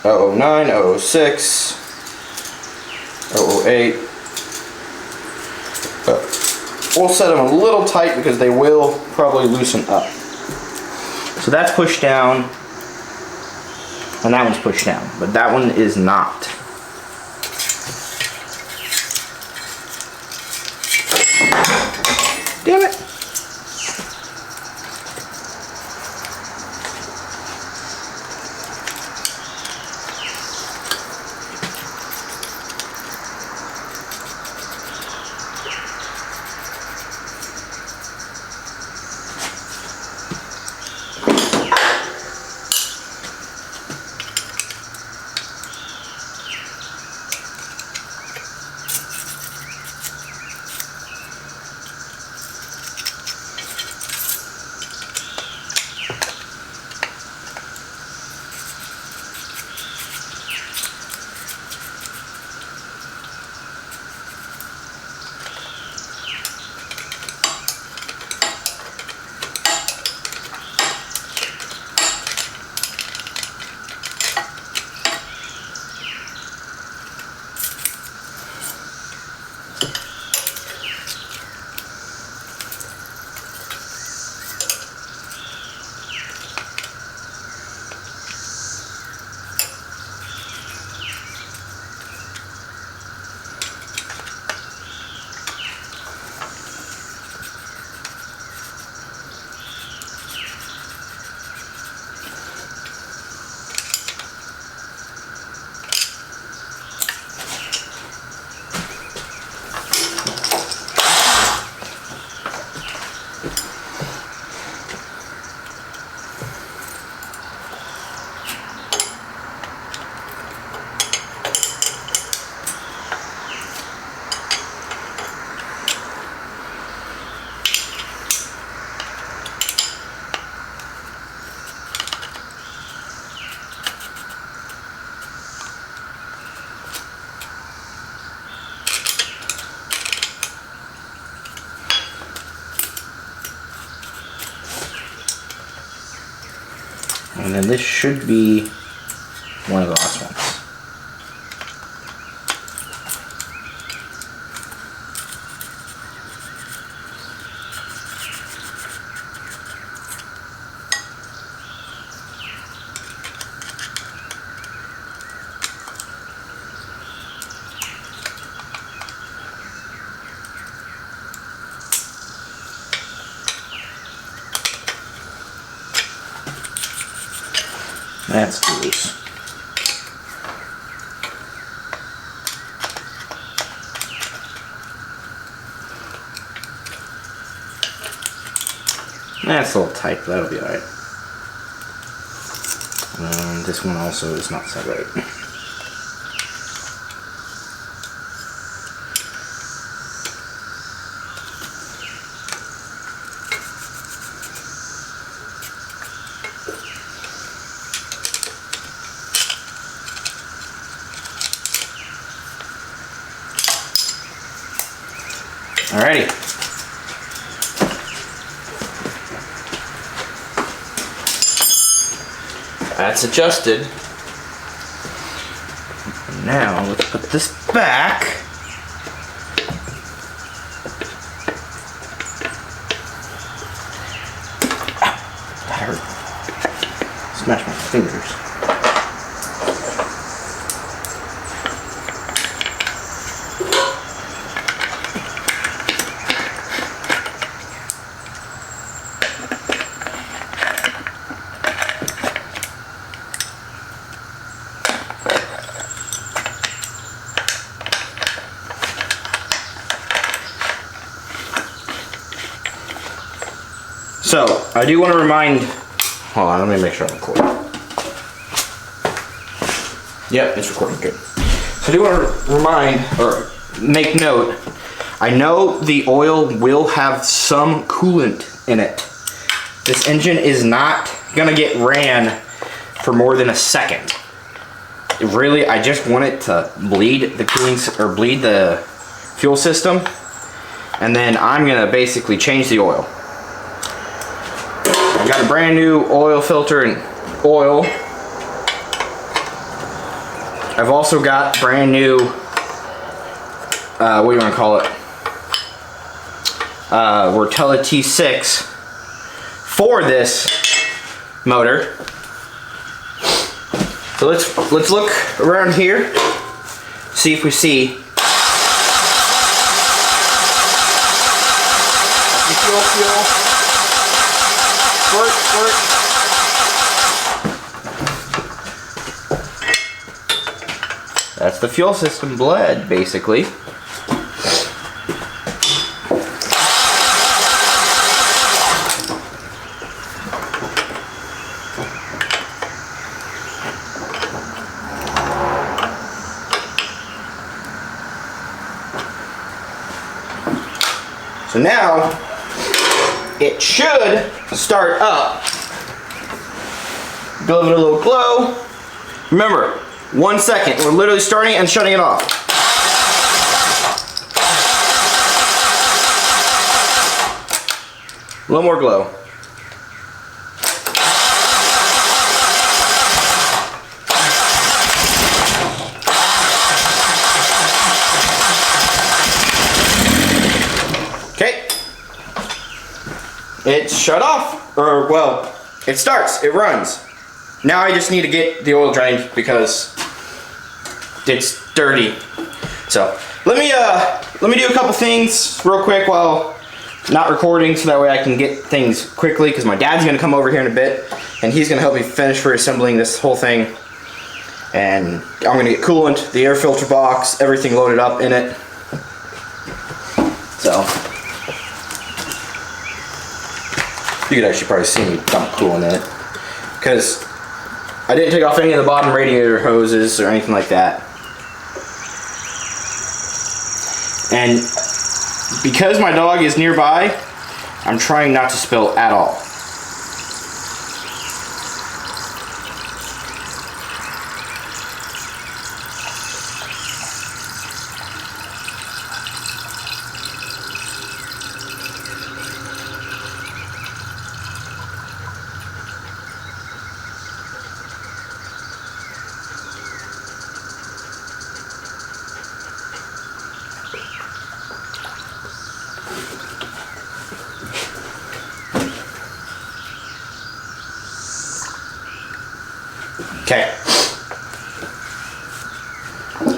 009, 006, 008. We'll set them a little tight because they will probably loosen up. So that's pushed down, and that one's pushed down, but that one is not. Damn it. then this should be one of the last ones. That's loose. That's a little tight, but that'll be alright. This one also is not set right. Alrighty. That's adjusted. Now let's put this back. Ow, that hurt. Smash my fingers. So, I do want to remind, hold on, let me make sure I'm recording. Yep, it's recording, good. So I do want to remind, or make note, I know the oil will have some coolant in it. This engine is not going to get ran for more than a second. Really, I just want it to bleed the cooling, or bleed the fuel system, and then I'm going to basically change the oil. I've got a brand new oil filter and oil. I've also got brand new, what do you want to call it? Rotella T6 for this motor. So let's look around here, see if we see. Fuel. Squirt. That's the fuel system bled, basically. So now, it should start up. Give it a little glow. Remember, 1 second. We're literally starting and shutting it off. A little more glow. Okay. It's shut off. Or, well, it starts. It runs. Now I just need to get the oil drained because it's dirty. So let me do a couple things real quick while not recording, so that way I can get things quickly, because my dad's gonna come over here in a bit and he's gonna help me finish for assembling this whole thing. And I'm gonna get coolant, the air filter box, everything loaded up in it. So you could actually probably see me dump coolant in it, because I didn't take off any of the bottom radiator hoses or anything like that. And because my dog is nearby, I'm trying not to spill at all. Okay.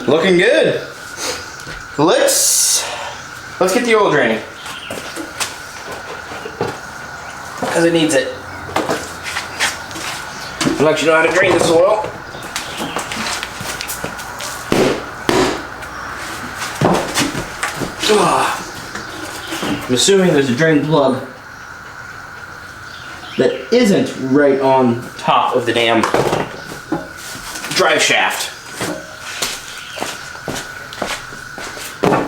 Looking good. Let's get the oil draining. Because it needs it. I'll let you know how to drain this oil. I'm assuming there's a drain plug that isn't right on top of the damn drive shaft.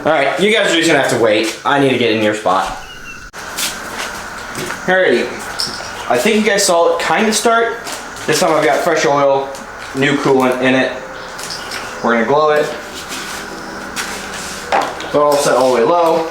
Alright, you guys are just gonna have to wait. I need to get in your spot. Alrighty. I think you guys saw it kind of start. This time I've got fresh oil, new coolant in it. We're gonna glow it. But all set all the way low.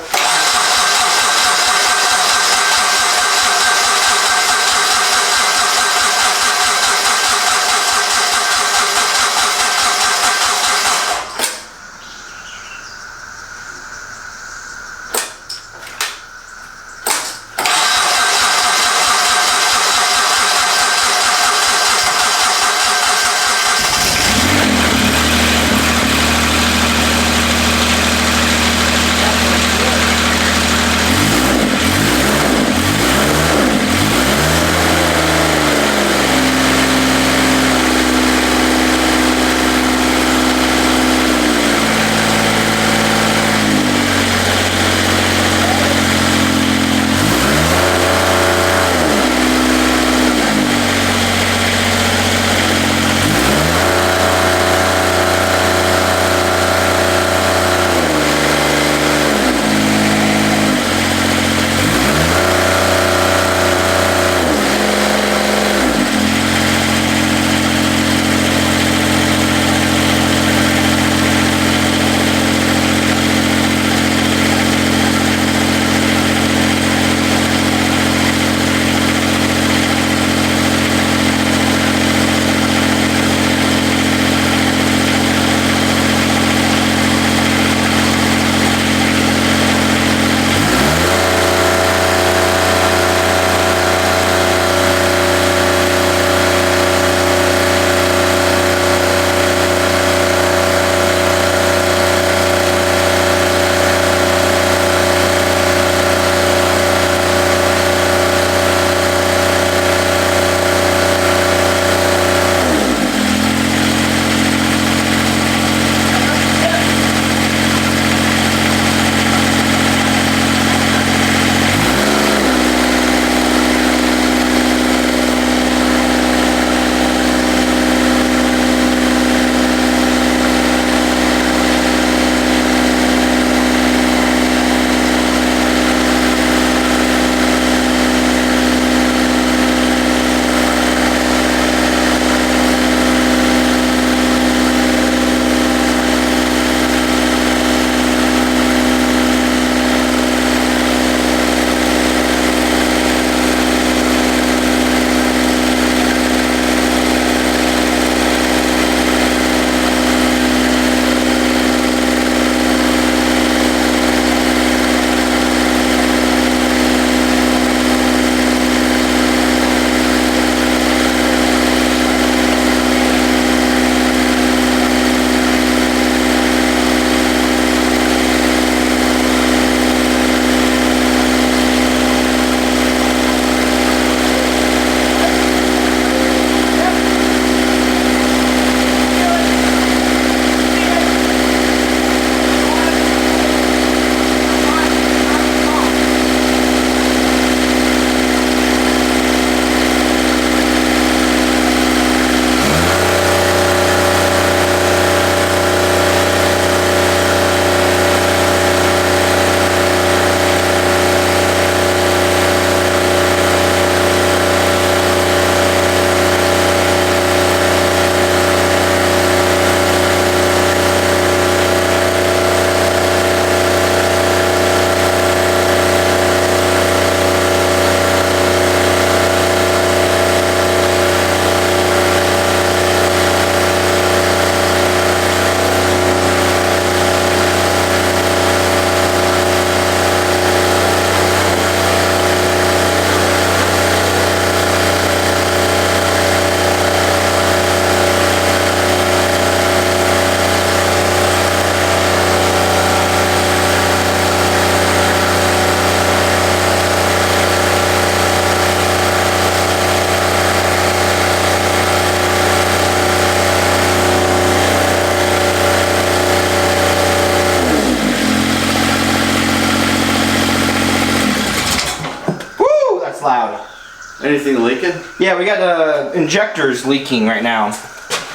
Anything leaking? Yeah, we got the injectors leaking right now.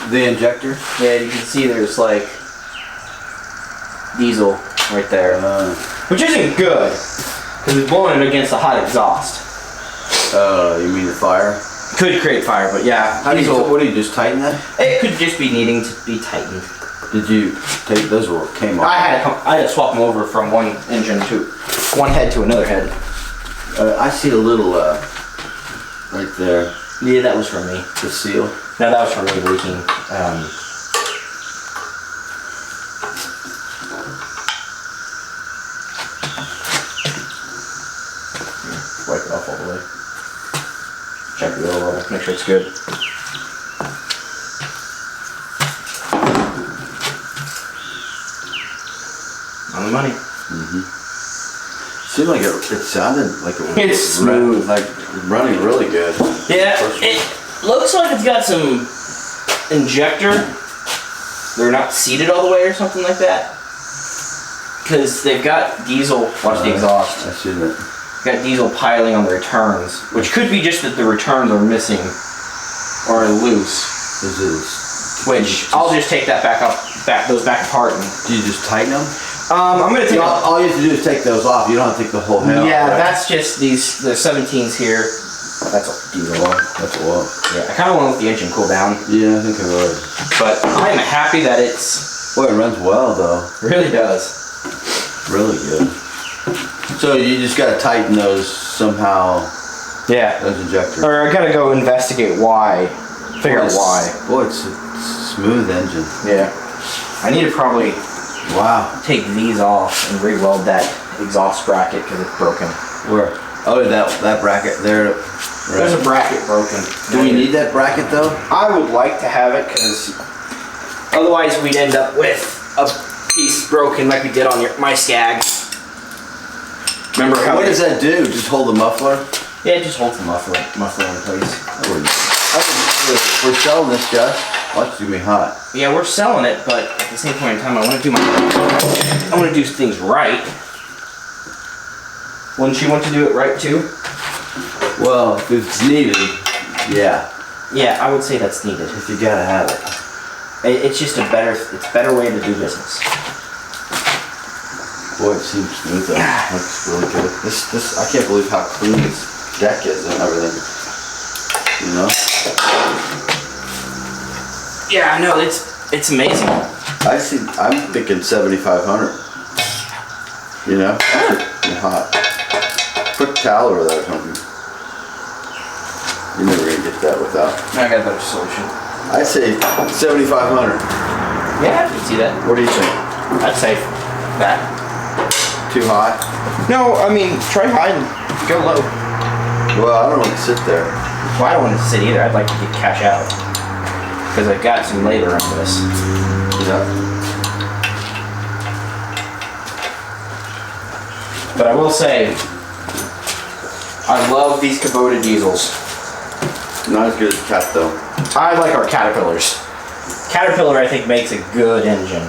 The injector? Yeah, you can see there's like diesel right there, which isn't good because it's blowing it against the hot exhaust. You mean the fire? Could create fire, but yeah. What do you just tighten that? It could just be needing to be tightened. Did you take those or came off? I had to swap them over from one engine to one head to another head. I see a little right there. Yeah, that was from me. The seal. No, that was from me leaking. Wipe it off all the way. Check the oil level, make sure it's good. On the money. Seemed like it sounded like it was It's smooth. like running really good. Yeah, it looks like it's got some injector. They're not seated all the way or something like that. Because they've got diesel, watch the exhaust. I see that. Got diesel piling on the returns, which could be just that the returns are missing or are loose. Which I'll just take that those back apart. And do you just tighten them? I'm gonna take all you have to do is take those off. You don't have to take the whole head off. Yeah, right? that's just the 17s here. That's a diesel one. That's a lot. Yeah, I kind of want to let the engine cool down. Yeah, I think I would. But I'm happy that it's. Boy, it runs well though. Really does. Really good. So you just gotta tighten those somehow. Yeah. Those injectors. Or I gotta go investigate why. Figure out why. Boy, it's a smooth engine. Yeah. I need to probably take these off and re-weld that exhaust bracket because it's broken. Where? Oh, that bracket there. Right. There's a bracket broken. Do we need that bracket though? I would like to have it because otherwise we'd end up with a piece broken like we did on my Skag. Remember how? What does that do? Just hold the muffler? Yeah, it just holds the muffler in place. We're selling this, Josh. Watch it's gonna be hot. Yeah, we're selling it, but at the same point in time, I want to do things right. Wouldn't you want to do it right too? Well, if it's needed, yeah. Yeah, I would say that's needed. If you gotta have it. It's just a better way to do business. Boy, it seems smooth though. Looks really good. This I can't believe how clean this deck is and everything. You know? Yeah, I know, it's amazing. I'm thinking 7,500. You know? And hot. Put a towel over that or something. You're never gonna get that without. I got a better solution. I'd say 7,500. Yeah, I can see that. What do you think? I'd say that. Too high? No, I mean, try high and go low. Well, I don't want to sit there. Well, I don't want to sit either. I'd like to get cash out. Because I've got some labor on this. Yeah. But I will say, I love these Kubota diesels. Not as good as Cat though. I like our Caterpillars. Caterpillar, I think, makes a good engine.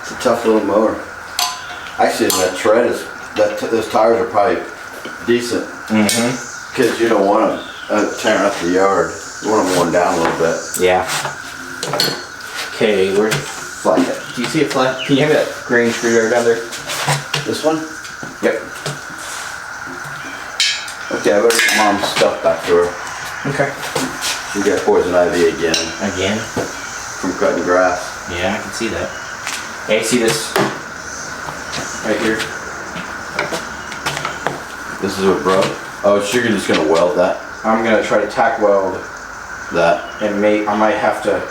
It's a tough little mower. Actually, that tread is those tires are probably decent. Because you don't want them tearing up the yard. You want them worn down a little bit. Yeah. Okay, where's the flat head? Do you see a flat? Can you have that green screwdriver down there? This one? Yep. Okay, I better get Mom's stuff back to her. Okay. She got poison ivy again. Again? From cutting grass. Yeah, I can see that. Hey, see this? Right here. This is what broke? Oh, so you're just gonna weld that? I'm gonna try to tack weld That? and I might have to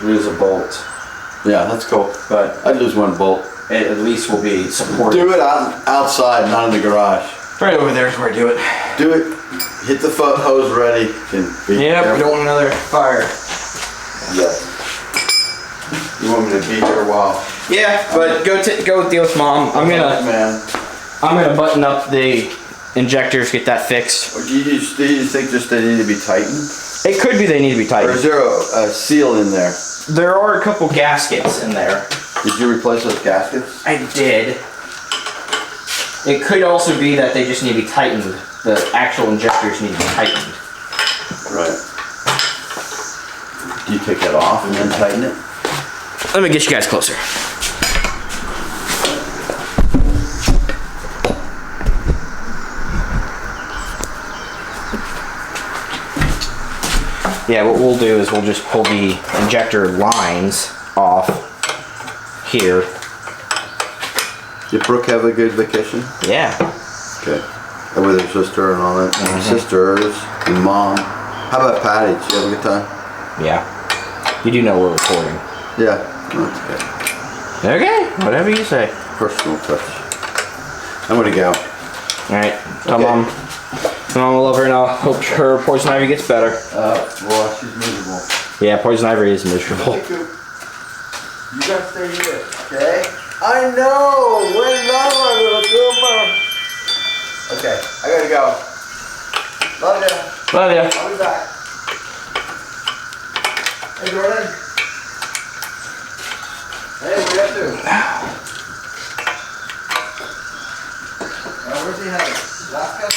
lose a bolt, Yeah, that's cool. but I'd lose one bolt. it at least will be supported. Do it outside, not in the garage. Right over there is where I do it. Do it. Hit the foot hose ready. Yep, we don't want another fire. Yeah. You want me to be here a while? Yeah, but go deal with Mom. I'm gonna button up the injectors, get that fixed. Or do you just think just they need to be tightened? It could be they need to be Or tightened. is there a seal in there? There are a couple gaskets in there. Did you replace those gaskets? I did. It could also be that they just need to be tightened. The actual injectors need to be tightened. Right. Do you take that off and then tighten it? Let me get you guys closer. Yeah, what we'll do is we'll just pull the injector lines off here. Did Brooke have a good vacation? Yeah. Okay. And with her sister and all that? Sisters and mom. How about Patty? Did you have a good time? Yeah. You do know we're recording. Yeah. That's good. Okay, whatever you say. Personal touch. I'm gonna go. Alright, tell Mom. Mom will love her and I'll hope her poison ivy gets better. Well, she's miserable. Yeah, poison ivy is miserable. Hey, Coop. You gotta stay here, okay? I know! Where's my little Cooper? Okay, I gotta go. Love ya. Love ya. I'll be back. Hey, Jordan. Hey, what you up to? Where's he headed? Alaska?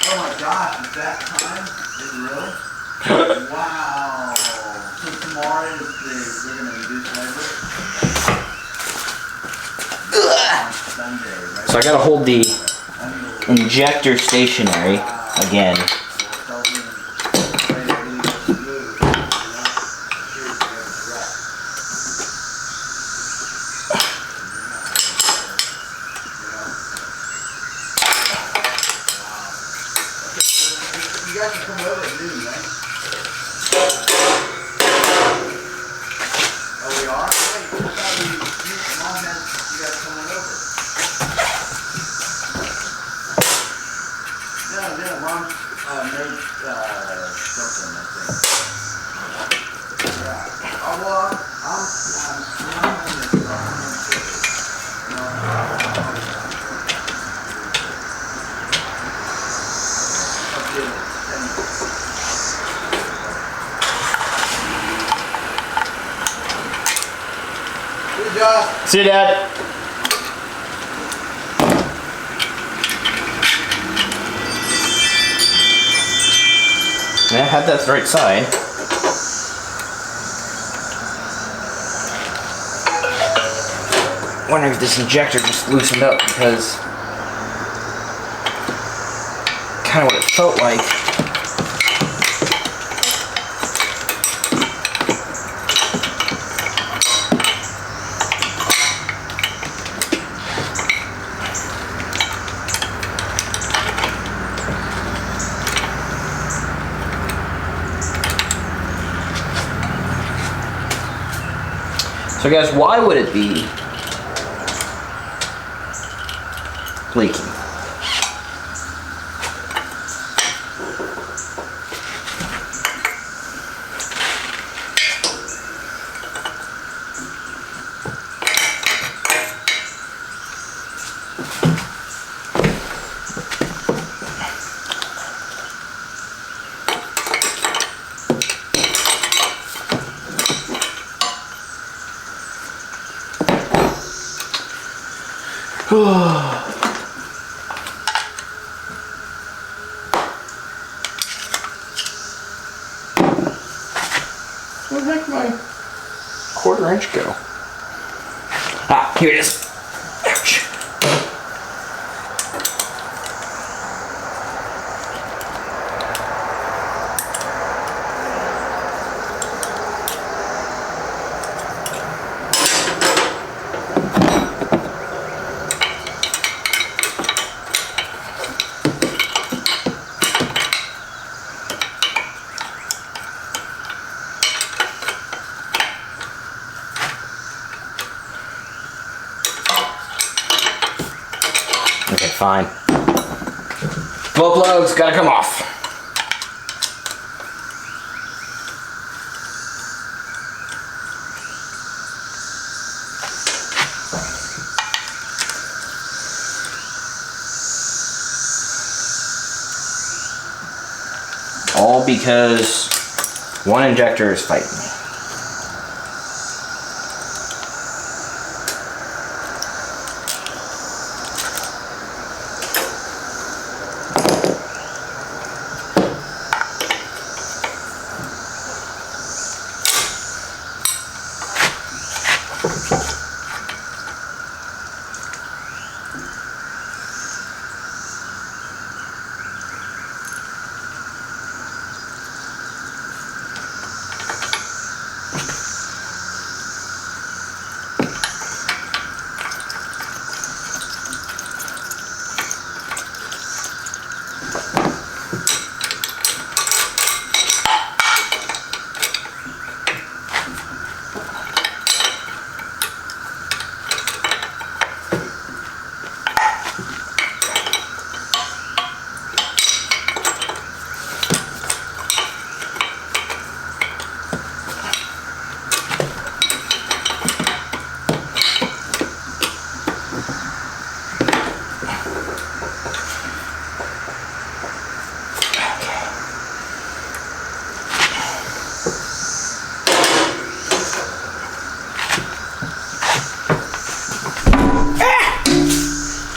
Oh my gosh, is that time? Is it really? Wow. So tomorrow is they're going to reduce labor? On Sunday, right? So I gotta hold the injector stationary again. You guys can come over at noon, right? Oh, we are? Wait, I thought Mom had you guys coming over. No, Mom made something, I think. Yeah. Oh, well, I'm in this. Good job. See you, Dad. Yeah, I had that the right side. Wondering if this injector just loosened up because kind of what it felt like. So guys, why would it be leaking? Where the heck did my quarter-inch go? Ah, here it is. Ouch. Okay, fine. Blow plugs gotta come off. All because One injector is fighting me.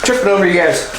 Tripping over you guys.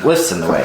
Lifts in the way.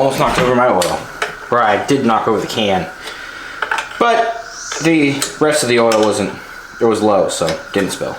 almost knocked over my oil. Or I did knock over the can. But the rest of the oil it was low, so it didn't spill.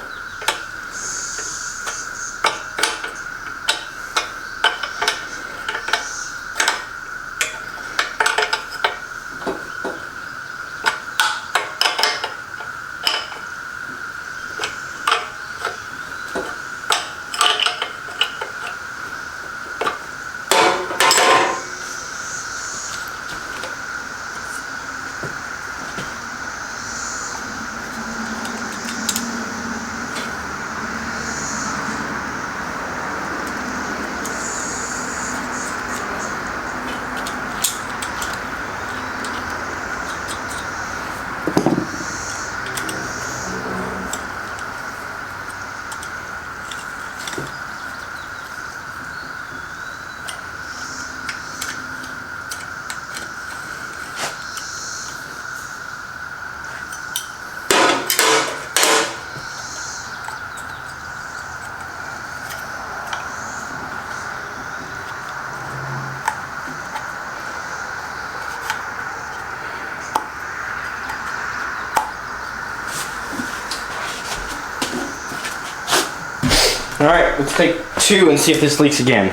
Alright, let's take 2 and see if this leaks again.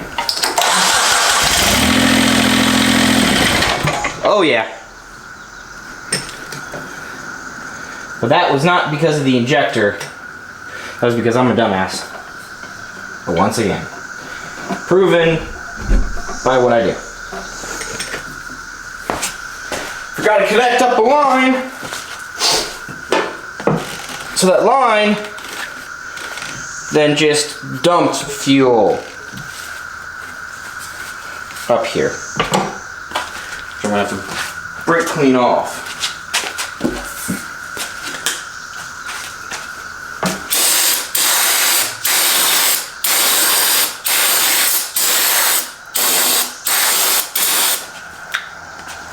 Oh yeah. But that was not because of the injector. That was because I'm a dumbass. But once again, proven by what I do. Forgot to connect up a line. So that line then just dumped fuel up here. So I'm gonna have to brake clean off.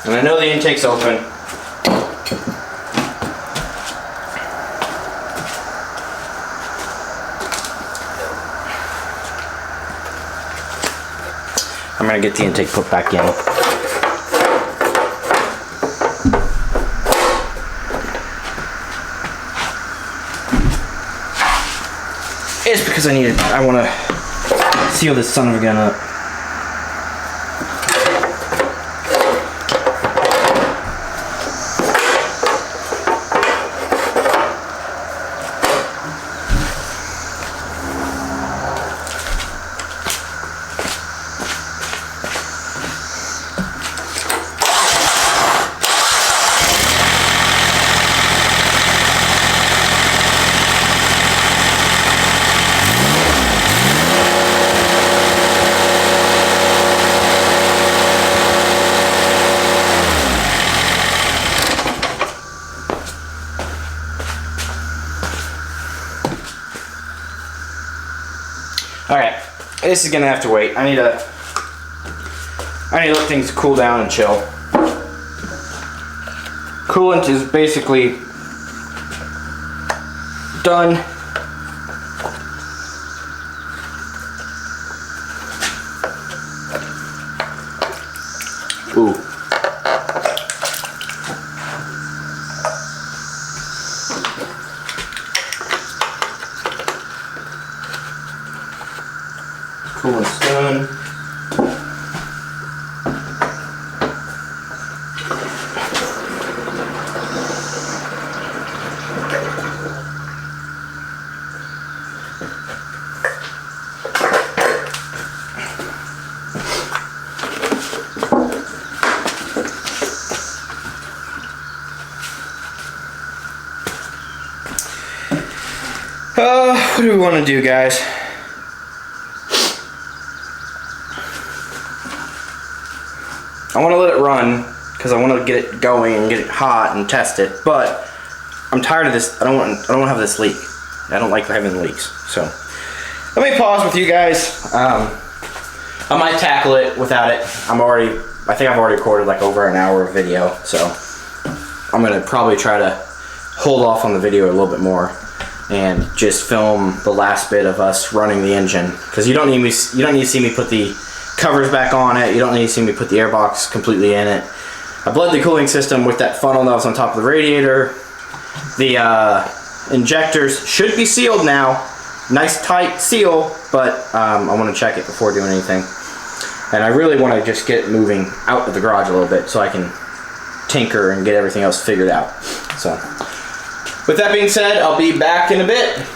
And I know the intake's open. I'm gonna get the intake put back in. It's because I want to seal this son of a gun up. Alright, this is gonna have to wait. I need to let things cool down and chill. Coolant is basically done. Ooh. Coolant's done. What do we want to do, guys? I want to let it run because I want to get it going and get it hot and test it. But I'm tired of this. I don't want to have this leak. I don't like having leaks. So let me pause with you guys. I might tackle it without it. I think I've already recorded like over an hour of video. So I'm gonna probably try to hold off on the video a little bit more and just film the last bit of us running the engine, because you don't need to see me put the covers back on it. You don't need to see me put the airbox completely in it. I bled the cooling system with that funnel that was on top of the radiator. The injectors should be sealed now. Nice tight seal, but I want to check it before doing anything. And I really want to just get moving out of the garage a little bit so I can tinker and get everything else figured out. So, with that being said, I'll be back in a bit.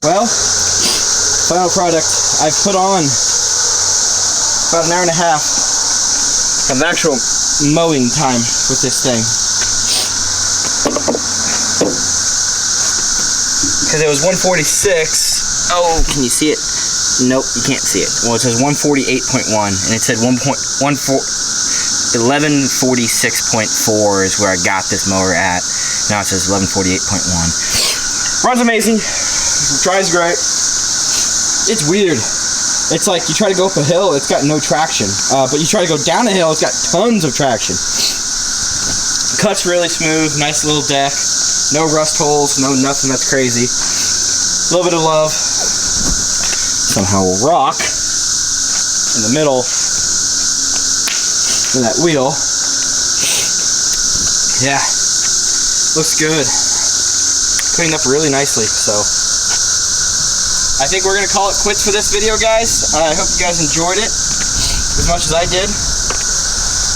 Well, final product. I've put on about an hour and a half of actual mowing time with this thing. Because it was 146. Oh, can you see it? Nope, you can't see it. Well, it says 148.1, and it said 1146.4 is where I got this mower at. Now it says 1148.1. Runs amazing. Drives great. It's weird. It's like you try to go up a hill, it's got no traction. But you try to go down a hill, it's got tons of traction. Cuts really smooth, nice little deck. No rust holes, no nothing that's crazy. A little bit of love. Somehow will rock in the middle of that wheel. Yeah, looks good. Cleaned up really nicely, so I think we're gonna call it quits for this video, guys. I hope you guys enjoyed it as much as I did.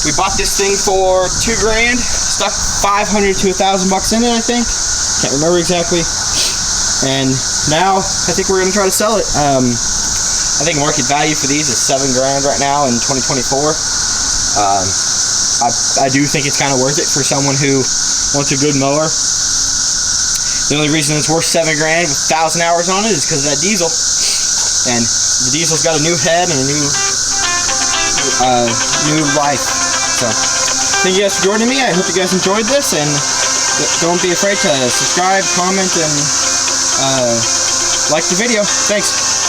We bought this thing for $2 grand, stuck 500 to 1,000 bucks in it, I think. Can't remember exactly. And now I think we're gonna try to sell it. I think market value for these is $7 grand right now in 2024. I do think it's kind of worth it for someone who wants a good mower. The only reason it's worth $7 grand with 1,000 hours on it is because of that diesel. And the diesel's got a new head and a new life. So, thank you guys for joining me. I hope you guys enjoyed this, and don't be afraid to subscribe, comment, and like the video. Thanks.